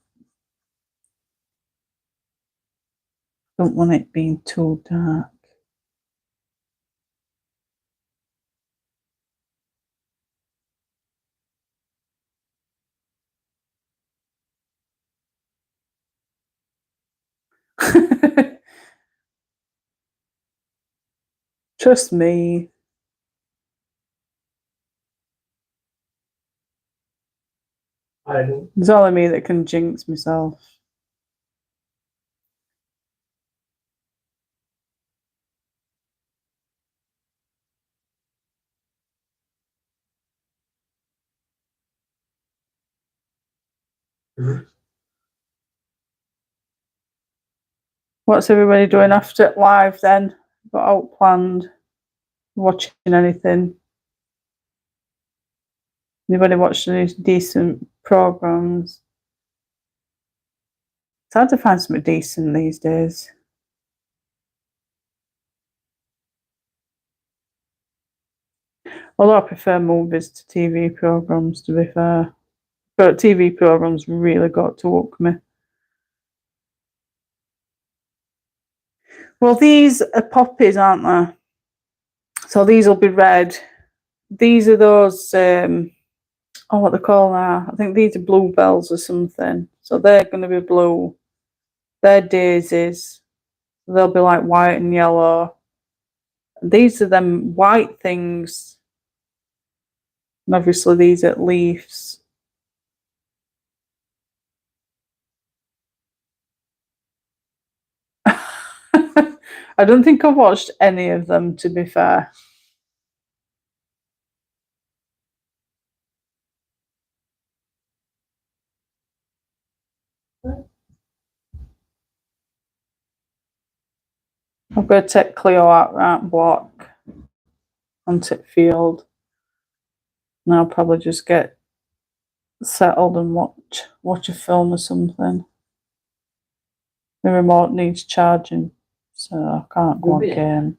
Don't want it being too dark. Trust me. I don't. It's only me that can jinx myself. What's everybody doing after live then? Got out planned? Watching anything? Anybody watching any decent programs? It's hard to find something decent these days. Although I prefer movies to TV programs, to be fair. But TV programs really got to hook me. Well, these are poppies, aren't they? So these will be red these are those what they call now. I think these are bluebells or something. So they're going to be blue. They're daisies. They'll be like white and yellow. These are them white things. And obviously these are leaves. I don't think I've watched any of them, to be fair. I'm going to take Cleo out that block onto the field. And I'll probably just get settled and watch a film or something. The remote needs charging, so I can't go on game.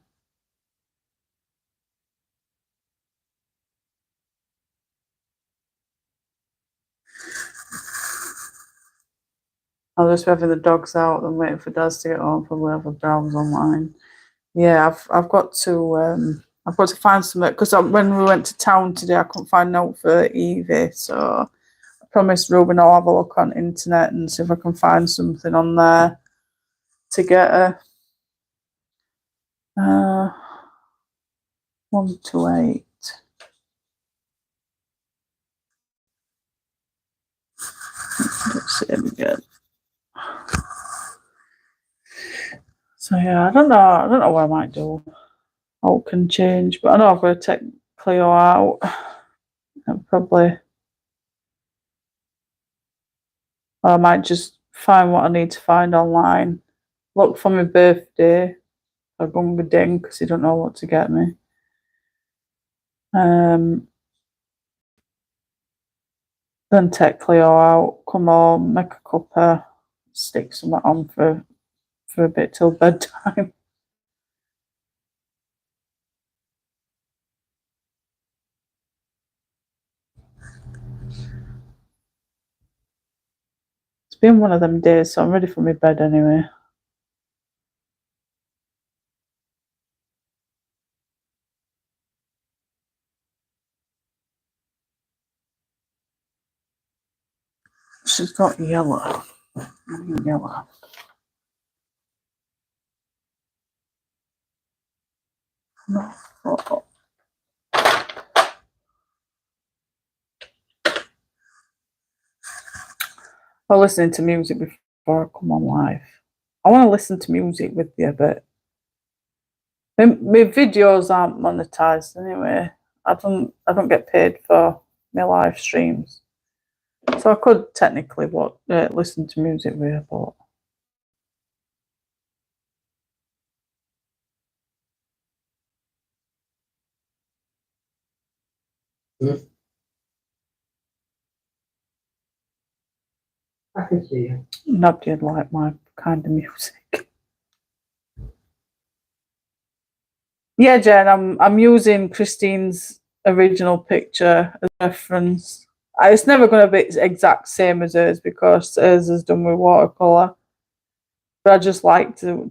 I'll just be having the dogs out and waiting for Daz to get home. Probably have a browse online. Yeah, I've got to find something because when we went to town today, I couldn't find no for Evie. So I promised Ruben I'll have a look on internet and see if I can find something on there to get her. 128. Let's see it again. So yeah, I don't know what I might do. All can change, but I know I've got to take Cleo out. And probably I might just find what I need to find online. Look for my birthday. I'll go with Ding because he don't know what to get me. Then take Cleo out, come home, make a cuppa, stick something on for a bit till bedtime. It's been one of them days, so I'm ready for my bed anyway. She's got yellow. Yellow. No. Oh. I'm listening to music before I come on live. I want to listen to music with you, but my videos aren't monetized anyway. I don't get paid for my live streams, so I could technically listen to music with you, but I can see you. nobody like my kind of music. Yeah, Jen, I'm using Christine's original picture as reference. It's never going to be exact same as hers because hers is done with watercolor. But I just like to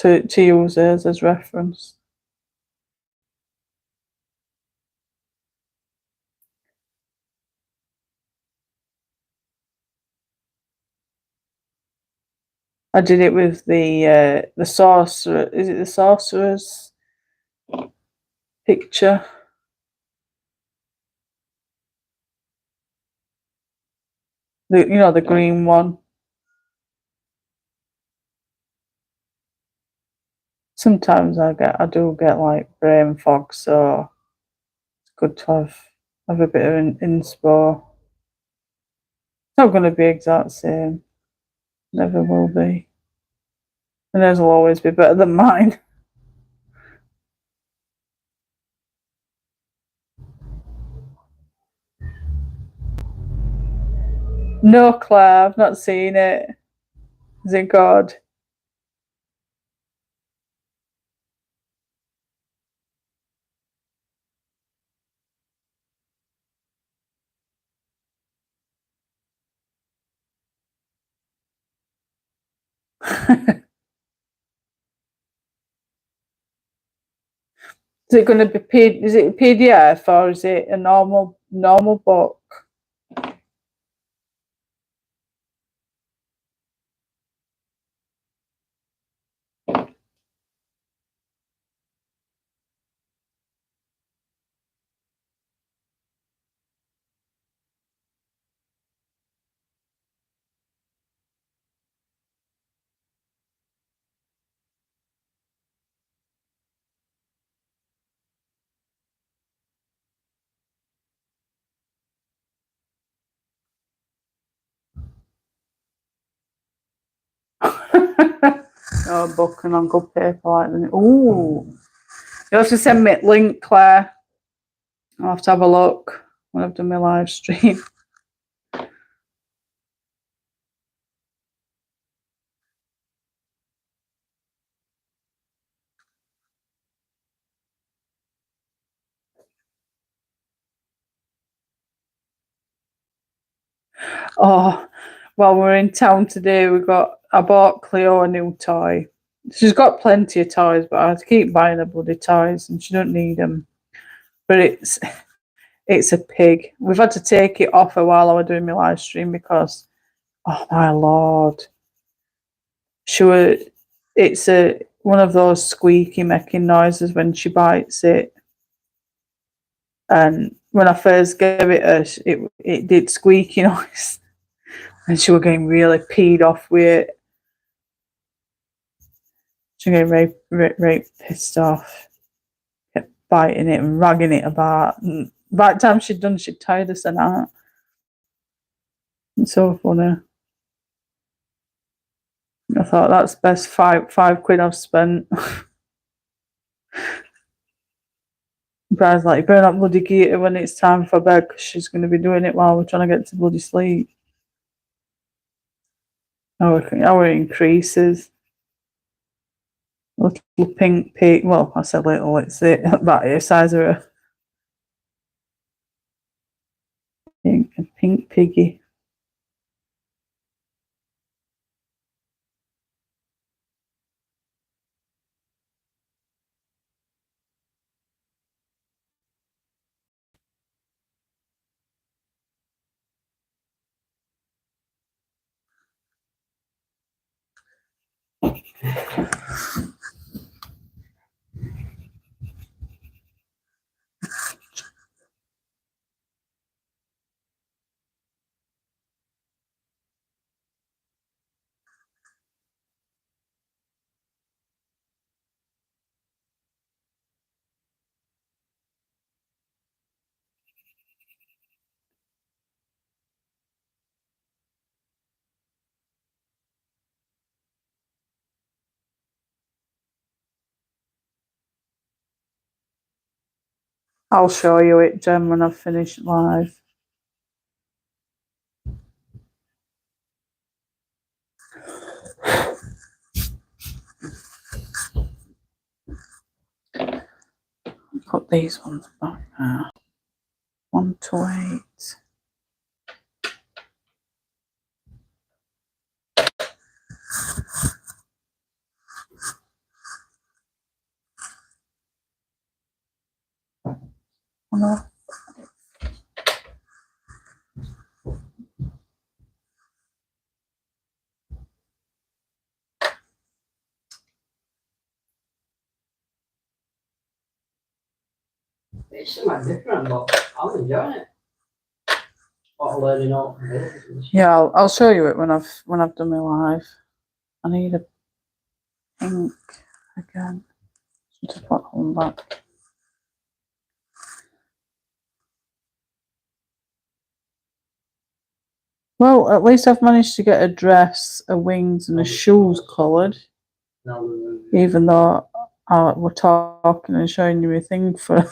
use hers as reference. I did it with the sorcerer. Is it the sorcerer's picture? The green one. Sometimes I do get like brain fog, so it's good to have a bit of an inspo. It's not going to be exact same. Never will be. And theirs will always be better than mine. No, Claire, I've not seen it. Is it good? Is it going to be is it a PDF or is it a normal book? Oh, book and on good paper like that. Ooh. You have to send me a link, Claire. I'll have to have a look when I've done my live stream. Oh, well, we're in town today. I bought Cleo a new toy. She's got plenty of toys, but I have to keep buying her bloody toys, and she don't need them. But it's a pig. We've had to take it off her while I was doing my live stream because, oh my lord, it's one of those squeaky making noises when she bites it. And when I first gave it her, it did squeaky noise, and she was getting really peed off with it. She was getting very pissed off. Kept biting it and ragging it about. And by the time she'd done, she'd tired us and out. It's so funny. I thought that's best £5 I've spent. Brad's like, you better not bloody get her when it's time for bed because she's going to be doing it while we're trying to get to bloody sleep. Our increases. Little pink pig. Well, I said little, it's about the size of a pink piggy. I'll show you it, Jen, when I've finished live. Put these ones back now. 128. Oh, no. It's something different, but I'm enjoying it. What learning all. Yeah, I'll show you it when I've done my live. I need a pink again. To put on back. Well, at least I've managed to get a dress, a wings, and a shoes coloured. Even though we're talking and showing you a thing for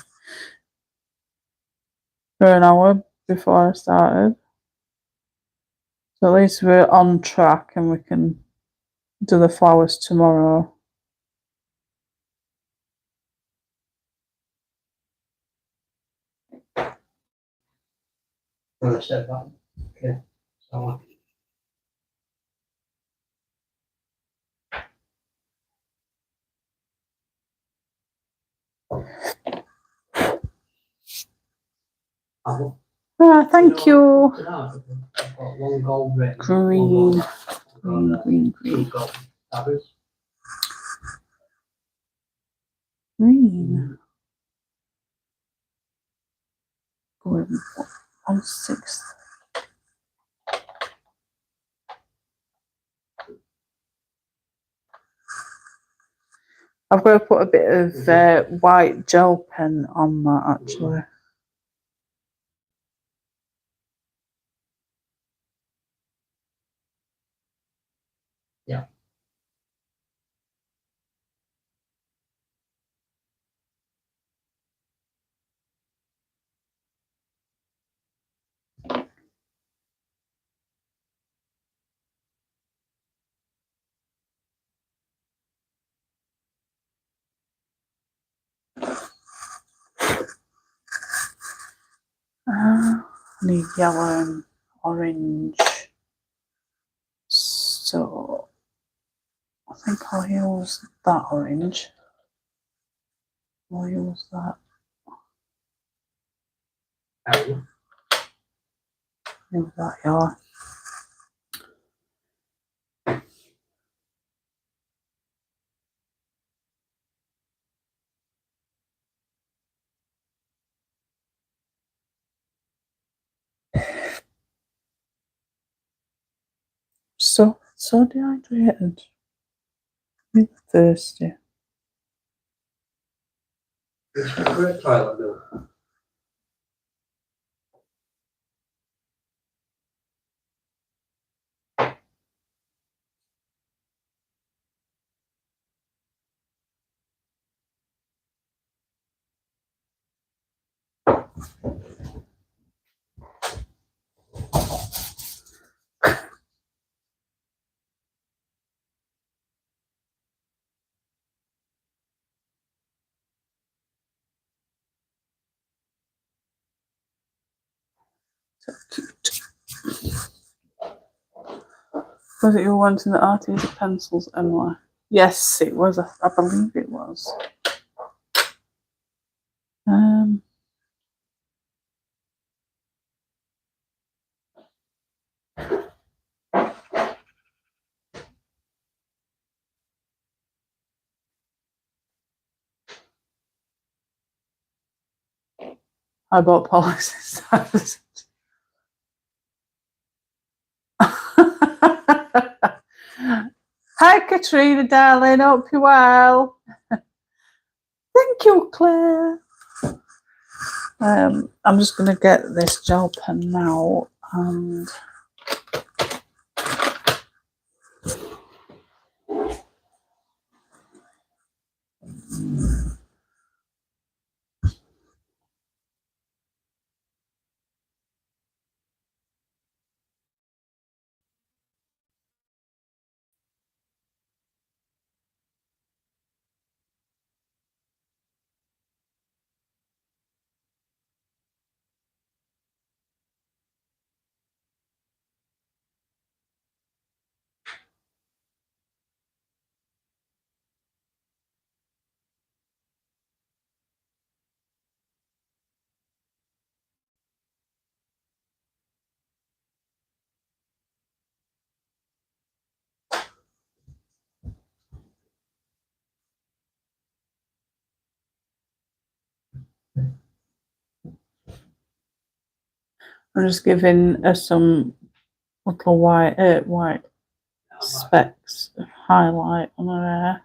an hour before I started. So at least we're on track and we can do the flowers tomorrow. When I said that, okay. So, Apple. Ah, thank you. I've got one gold ring. Green. Green. Green. Two gold daggers. Green. Going 1/6. I've got to put a bit of white gel pen on that actually. Yeah. I need yellow and orange. So I think I'll use that orange. I'll use that. Use that yellow. So dehydrated. I'm thirsty. Great toilet though. So cute. Was it you wanting the artist pencils, Emma? Yes, it was. I believe it was. I bought policies. Hi, Katrina, darling. Hope you're well. Thank you, Claire. I'm just going to get this gel pen now and I'm just giving some little white specks of highlight on her hair.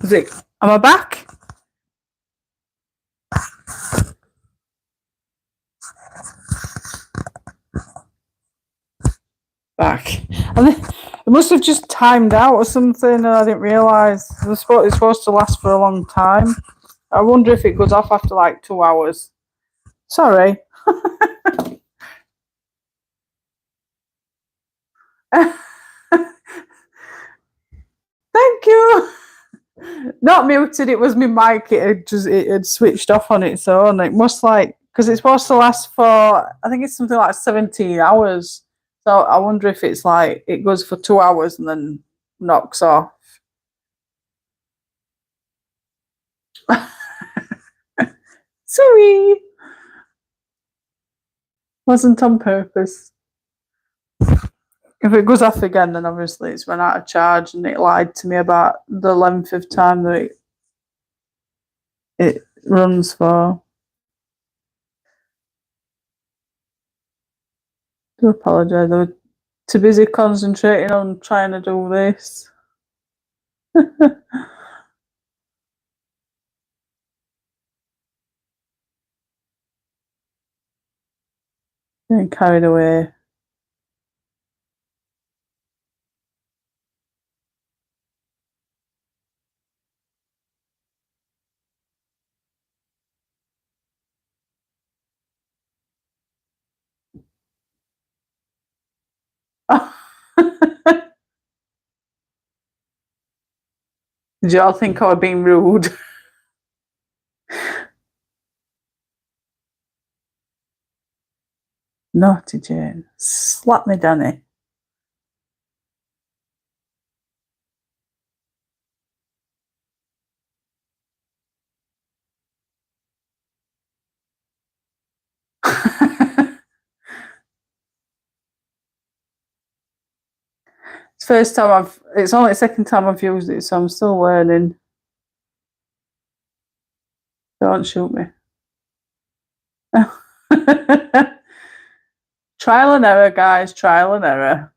Is it? Am I back? Back. And it must have just timed out or something, and I didn't realise. It's supposed to last for a long time. I wonder if it goes off after like 2 hours. Sorry. Thank you. Not muted. It was my mic. It had switched off on its own. It must because it's supposed to last for I think it's something like 17 hours. So I wonder if it's like it goes for 2 hours and then knocks off. Sorry, wasn't on purpose. If it goes off again, then obviously it's run out of charge, and it lied to me about the length of time that it runs for. I do apologise. I was too busy concentrating on trying to do this. Getting carried away. Did you all think I was being rude? Naughty Jane. Slap me, Danny. It's only the second time I've used it, so I'm still learning. Don't shoot me. Trial and error, guys, trial and error.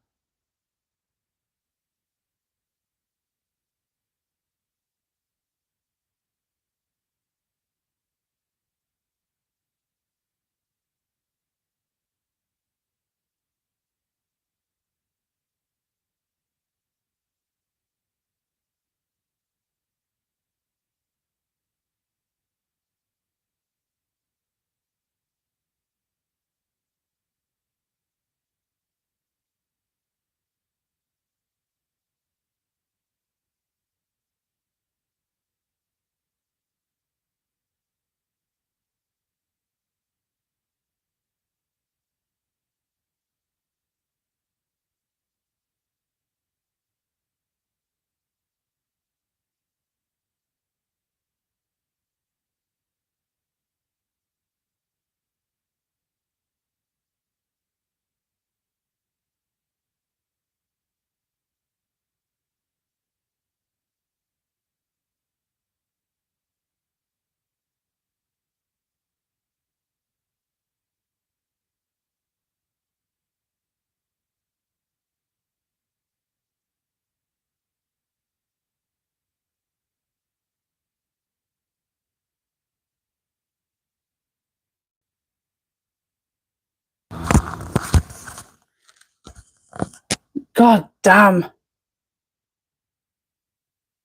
God damn.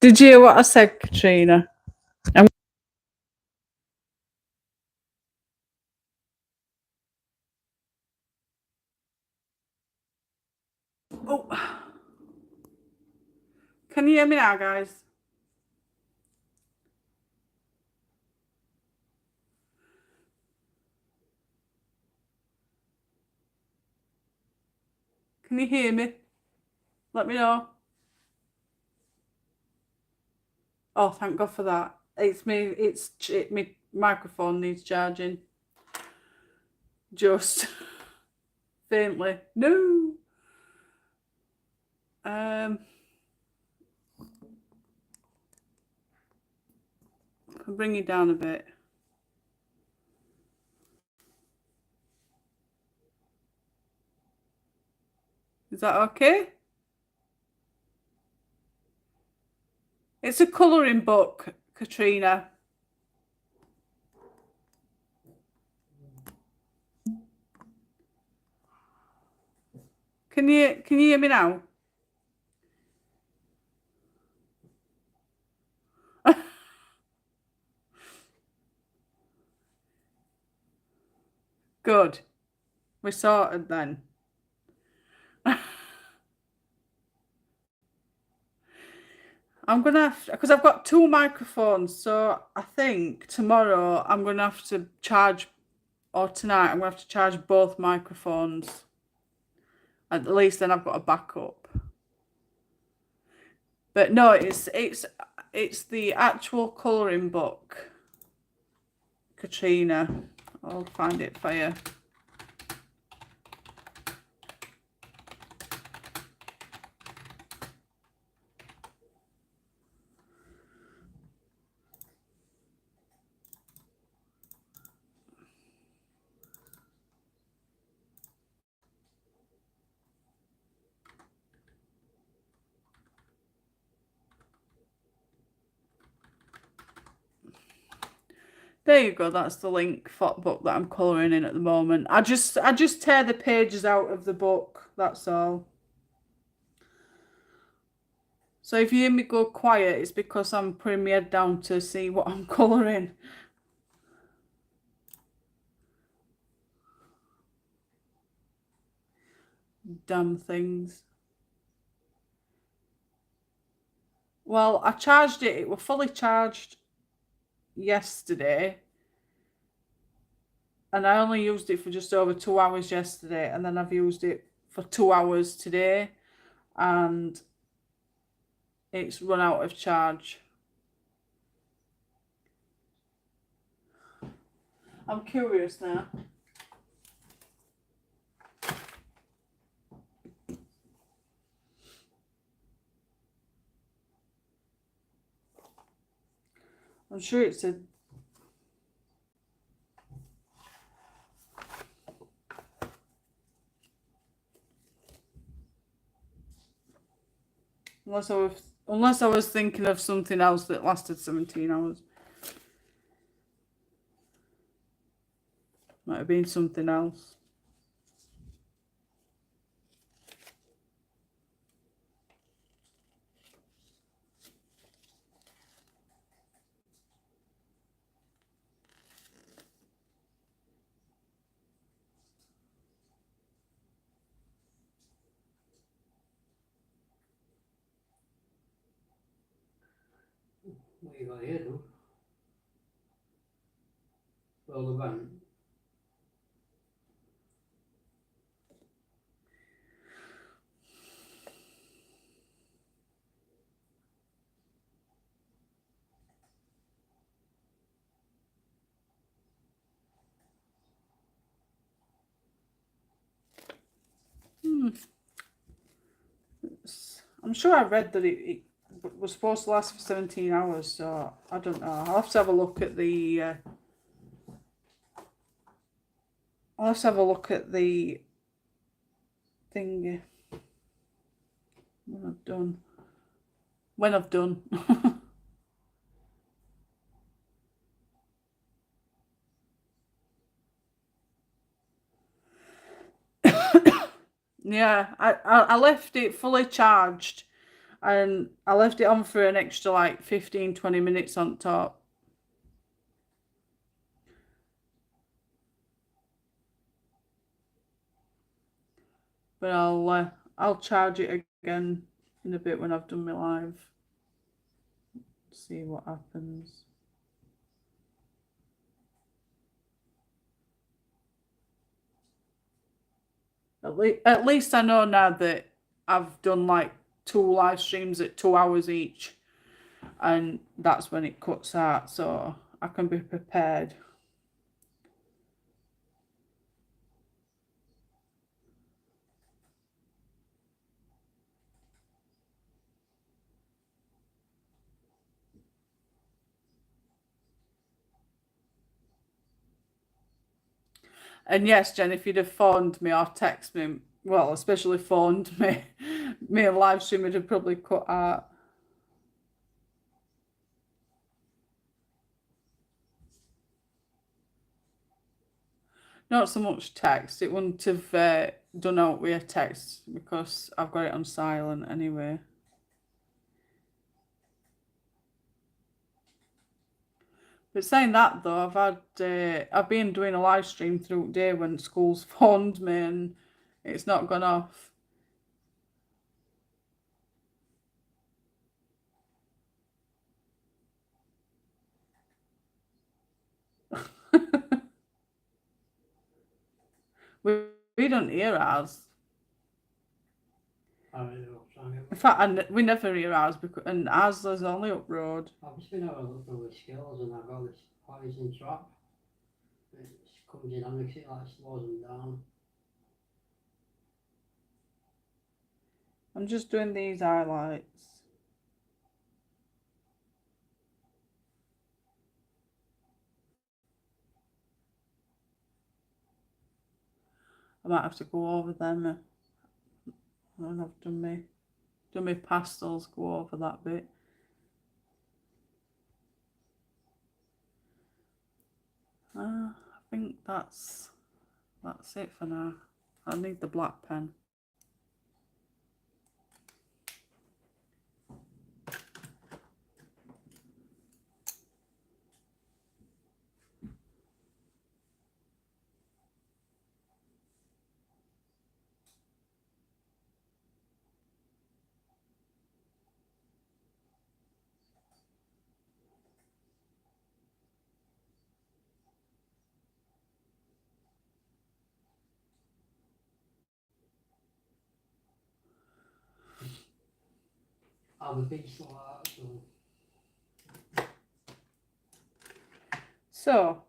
Did you hear what I said, Katrina? Oh. Can you hear me now, guys? Can you hear me? Let me know. Oh, thank God for that. It's me. My microphone needs charging. Just faintly. No. I'll bring it down a bit. Is that okay? It's a colouring book, Katrina. Can you hear me now? Good. We're sorted then. I'm gonna have, because I've got two microphones, so I think tomorrow I'm gonna have to charge, or tonight I'm gonna have to charge both microphones. At least then I've got a backup. But no, it's the actual colouring book, Katrina. I'll find it for you. There you go. That's the link for the book that I'm colouring in at the moment. I just tear the pages out of the book. That's all. So if you hear me go quiet, it's because I'm putting my head down to see what I'm colouring. Damn things. Well, I charged it. It was fully charged yesterday. And I only used it for just over 2 hours yesterday. And then I've used it for 2 hours today. And it's run out of charge. I'm curious now. I'm sure it's a... Unless I was thinking of something else that lasted 17 hours. Might have been something else. What you got here, though? Well, the van. I'm sure I read that it was supposed to last for 17 hours, so I don't know. I'll have to have a look at the... I'll have to have a look at the thing when I've done. When I've done. Yeah, I left it fully charged and I left it on for an extra like 15-20 minutes on top. But I'll charge it again in a bit when I've done my live. See what happens. At least I know now that I've done like 2 live streams at 2 hours each, and that's when it cuts out, so I can be prepared. And yes, Jen, if you'd have phoned me or texted me, well, especially phoned me, me and live stream would have probably cut out. Not so much text. It wouldn't have done out with a text because I've got it on silent anyway. But saying that though, I've been doing a live stream through the day when school's phoned me and it's not gone off. we don't hear ours. I don't know. In fact, we never hear ours because and ours is only up road. I've just been having a look through the skills and I've got this poison trap. It comes in and it like slows them down. I'm just doing these highlights. I might have to go over them when I've done my pastels, go over that bit. I think that's it for now. I need the black pen. I'll be big slow actually. So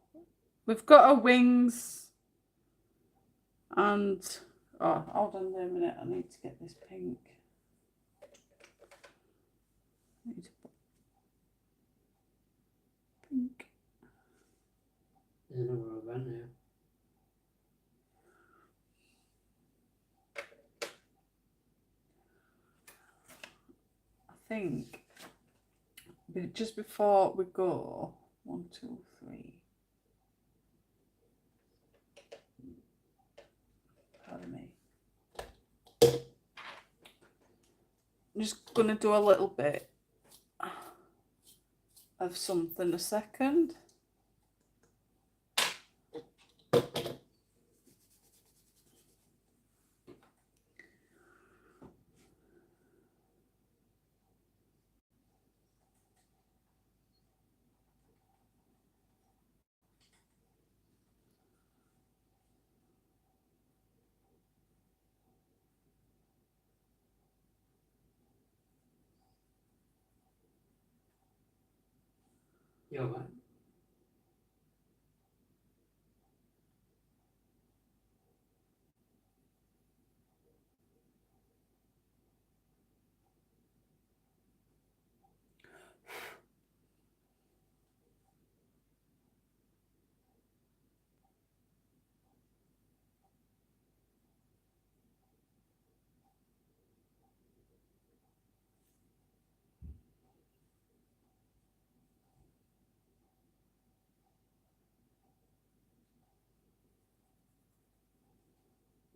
we've got our wings and oh, hold on there a minute, I need to get this pink. Pink. There's another event here. I think just before we go, 1, 2, 3. Pardon me. I'm just gonna do a little bit of something a second. Yo, man.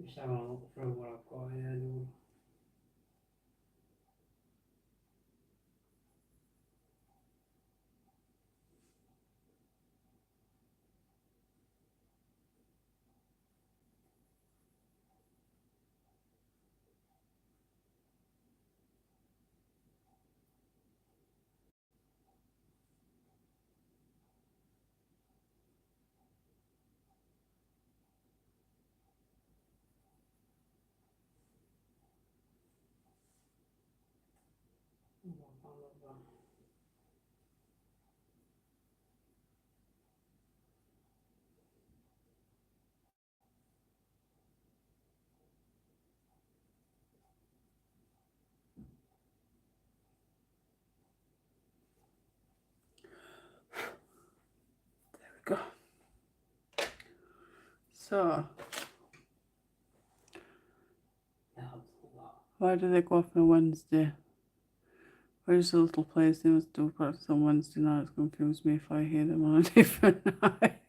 Just having a look through what I've got here. Dude. Go. So, why do they go off on a Wednesday? Where's the little place they must do practice on Wednesday nights? Confuse me if I hear them on a different night.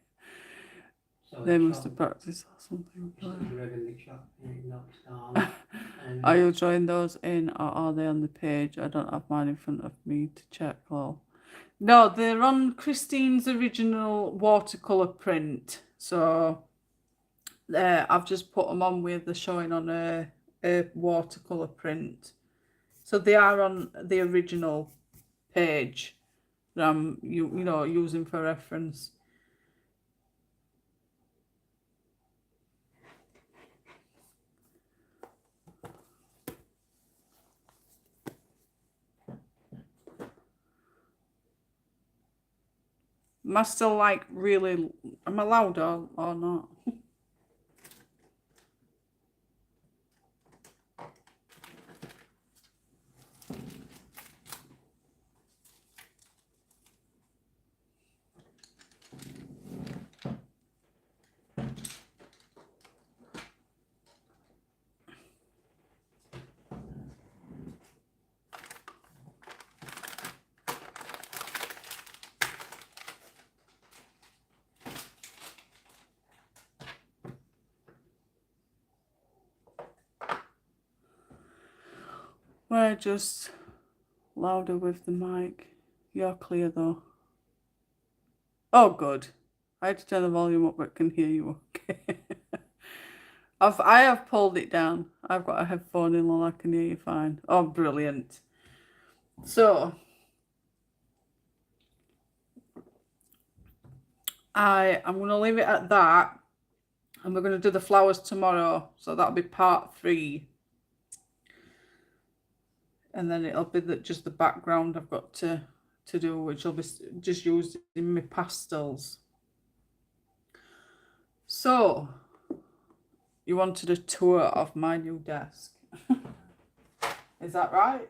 So They it's must shot, have practiced or something. it's a rhythmic shot, and it knocks down. Are you drawing those in or are they on the page? I don't have mine in front of me to check. Well, no, they're on Christine's original watercolour print. So I've just put them on with the showing on a watercolour print. So they are on the original page that I'm you know using for reference. Am I still like really? Am I loud or not? We're just louder with the mic. You're clear though. Oh, good. I had to turn the volume up, but can hear you okay. I have pulled it down. I've got a headphone in and I can hear you fine. Oh, brilliant. So I'm going to leave it at that, and we're going to do the flowers tomorrow. So that'll be part 3. And then it'll be just the background I've got to do, which will be just used in my pastels. So, you wanted a tour of my new desk. Is that right?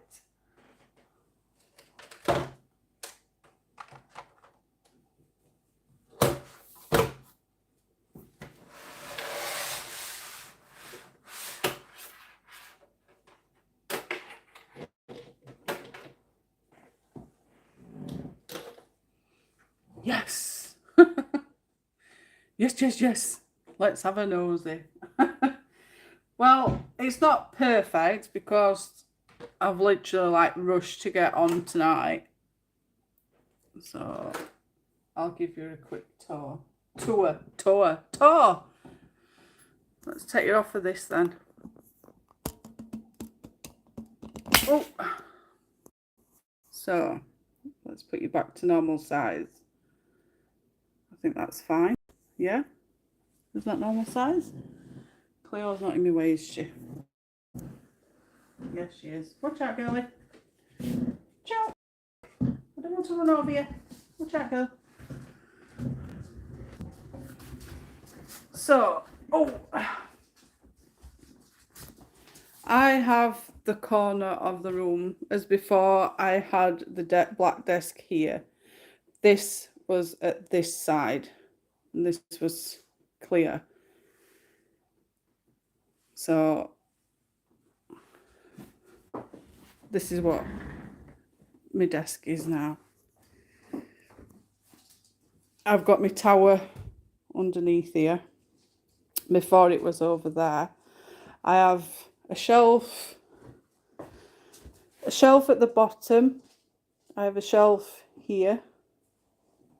Yes. Yes. Let's have a nosy. Well, it's not perfect because I've literally like rushed to get on tonight. So I'll give you a quick tour. Tour. Let's take you off of this then. Oh. So let's put you back to normal size. I think that's fine. Yeah? Is that normal size? Cleo's not in my way, is she? Yes, she is. Watch out, girlie. Ciao. I don't want to run over you. Watch out, girl. So, I have the corner of the room as before. I had the black desk here. This was at this side, and this was clear. So this is what my desk is now. I've got my tower underneath here. Before it was over there. I have a shelf at the bottom. I have a shelf here.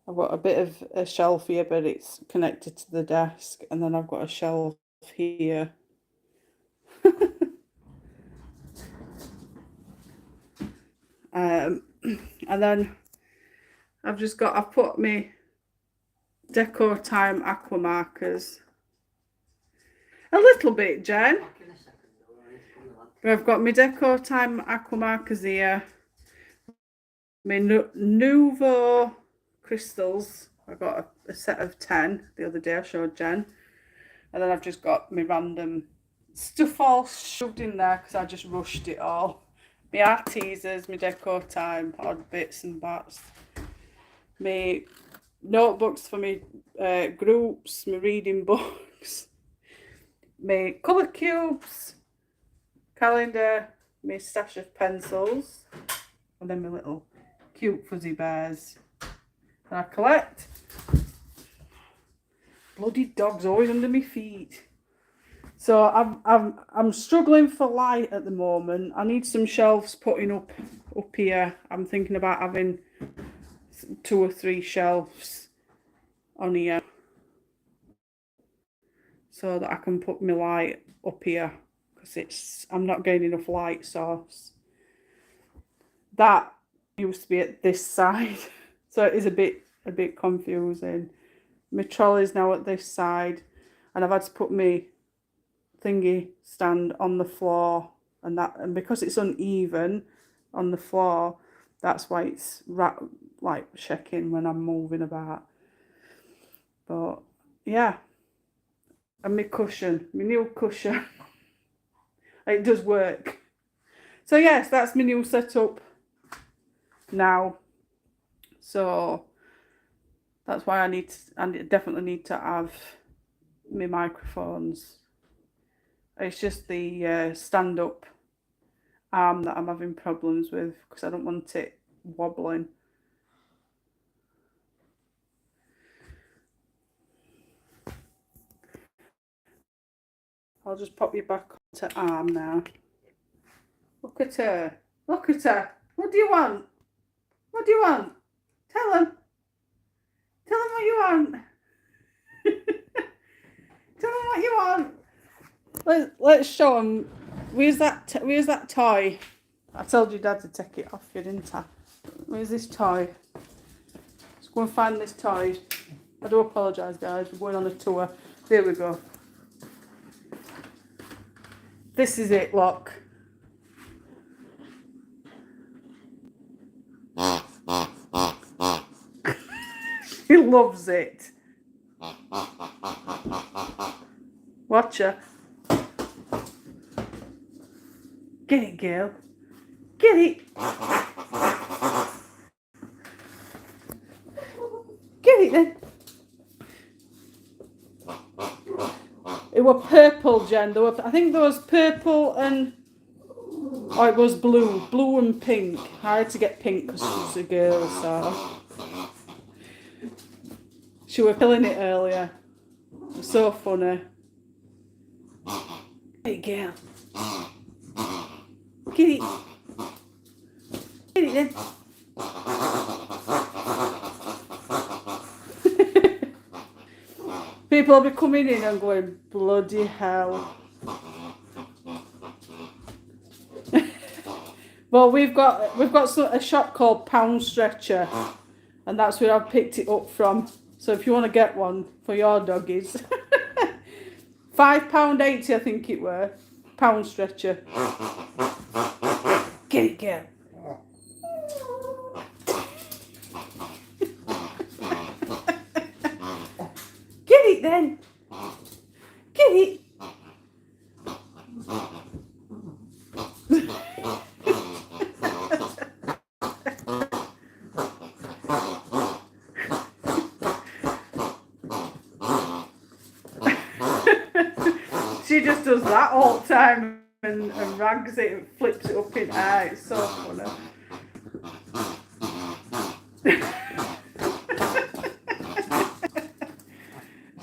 I've got a bit of a shelf here, but it's connected to the desk. And then I've got a shelf here. And then I've put my Decor Time aqua markers. A little bit, Jen. I've got my Decor Time aqua markers here. My Nuvo crystals. I got a set of 10 the other day I showed Jen. And then I've just got my random stuff all shoved in there because I just rushed it all. My art teasers, my Decor Time, odd bits and bats. My notebooks for my groups, my reading books. My colour cubes, calendar, my stash of pencils, and then my little cute fuzzy bears that I collect. bloody dog's always under my feet. So I'm struggling for light at the moment. I need some shelves putting up here. I'm thinking about having 2 or 3 shelves on here so that I can put my light up here, because I'm not getting enough light source. That used to be at this side, so it is a bit confusing. My trolley's now at this side, and I've had to put my thingy stand on the floor, and because it's uneven on the floor, that's why it's like shaking when I'm moving about. But yeah, and my new cushion, it does work. So yes, that's my new setup now. So that's why I definitely need to have my microphones. It's just the stand-up arm that I'm having problems with, because I don't want it wobbling. I'll just pop you back onto arm now. Look at her. Look at her. What do you want? What do you want? Tell him. Tell him what you want. Tell him what you want. Let's show him. Where's that toy? I told your dad to take it off you, didn't I? Where's this toy? Let's go and find this toy. I do apologise, guys. We're going on a tour. There we go. This is it, look. He loves it. Watch her. Get it, girl. Get it. Get it then. It was purple, Jen. I think there was purple and... Oh, it was blue and pink. I had to get pink because she's a girl, so... She was killing it earlier. It was so funny. Hey, girl. Get it. Get it then. People will be coming in and going, bloody hell. Well, we've got a shop called Pound Stretcher, and that's where I've picked it up from. So if you want to get one for your doggies, £5.80 I think it were. Pound Stretcher. Get it, girl. Get it then. Get it. She just does that all the time and rags it and flips it up in air. It's so funny.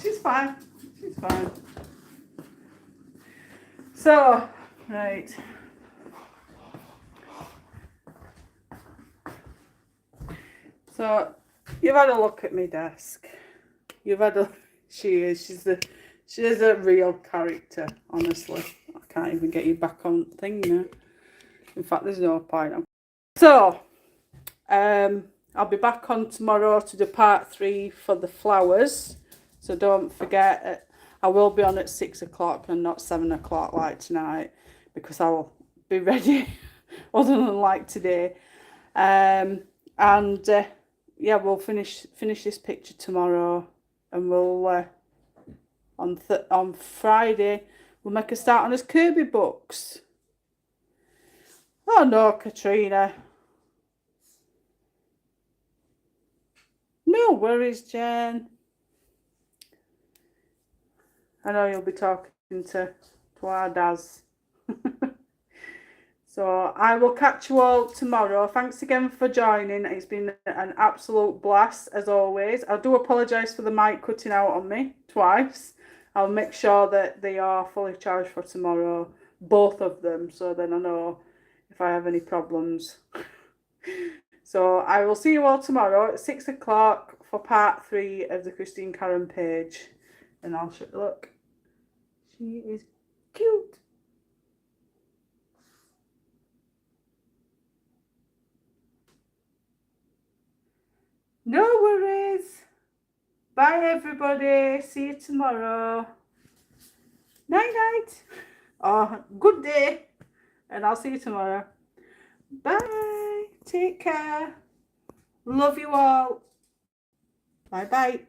She's fine. She's fine. So, right. So, you've had a look at my desk. You've had a... She's a real character, honestly. I can't even get you back on thing now. In fact, there's no point. So, I'll be back on tomorrow to do part 3 for the flowers. So don't forget, I will be on at 6 o'clock and not 7 o'clock like tonight, because I'll be ready other than like today. Yeah, we'll finish this picture tomorrow, and we'll on Friday we'll make a start on his Kirby books. Oh no, Katrina. No worries, Jen. I know you'll be talking to our Daz. So I will catch you all tomorrow. Thanks again for joining. It's been an absolute blast as always. I do apologise for the mic cutting out on me twice. I'll make sure that they are fully charged for tomorrow, both of them, so then I know if I have any problems. So I will see you all tomorrow at 6 o'clock for part 3 of the Christine Karen page. And I'll look. She is cute. No worries. Bye everybody. See you tomorrow. Night night. Oh, good day. And I'll see you tomorrow. Bye. Take care. Love you all. Bye bye.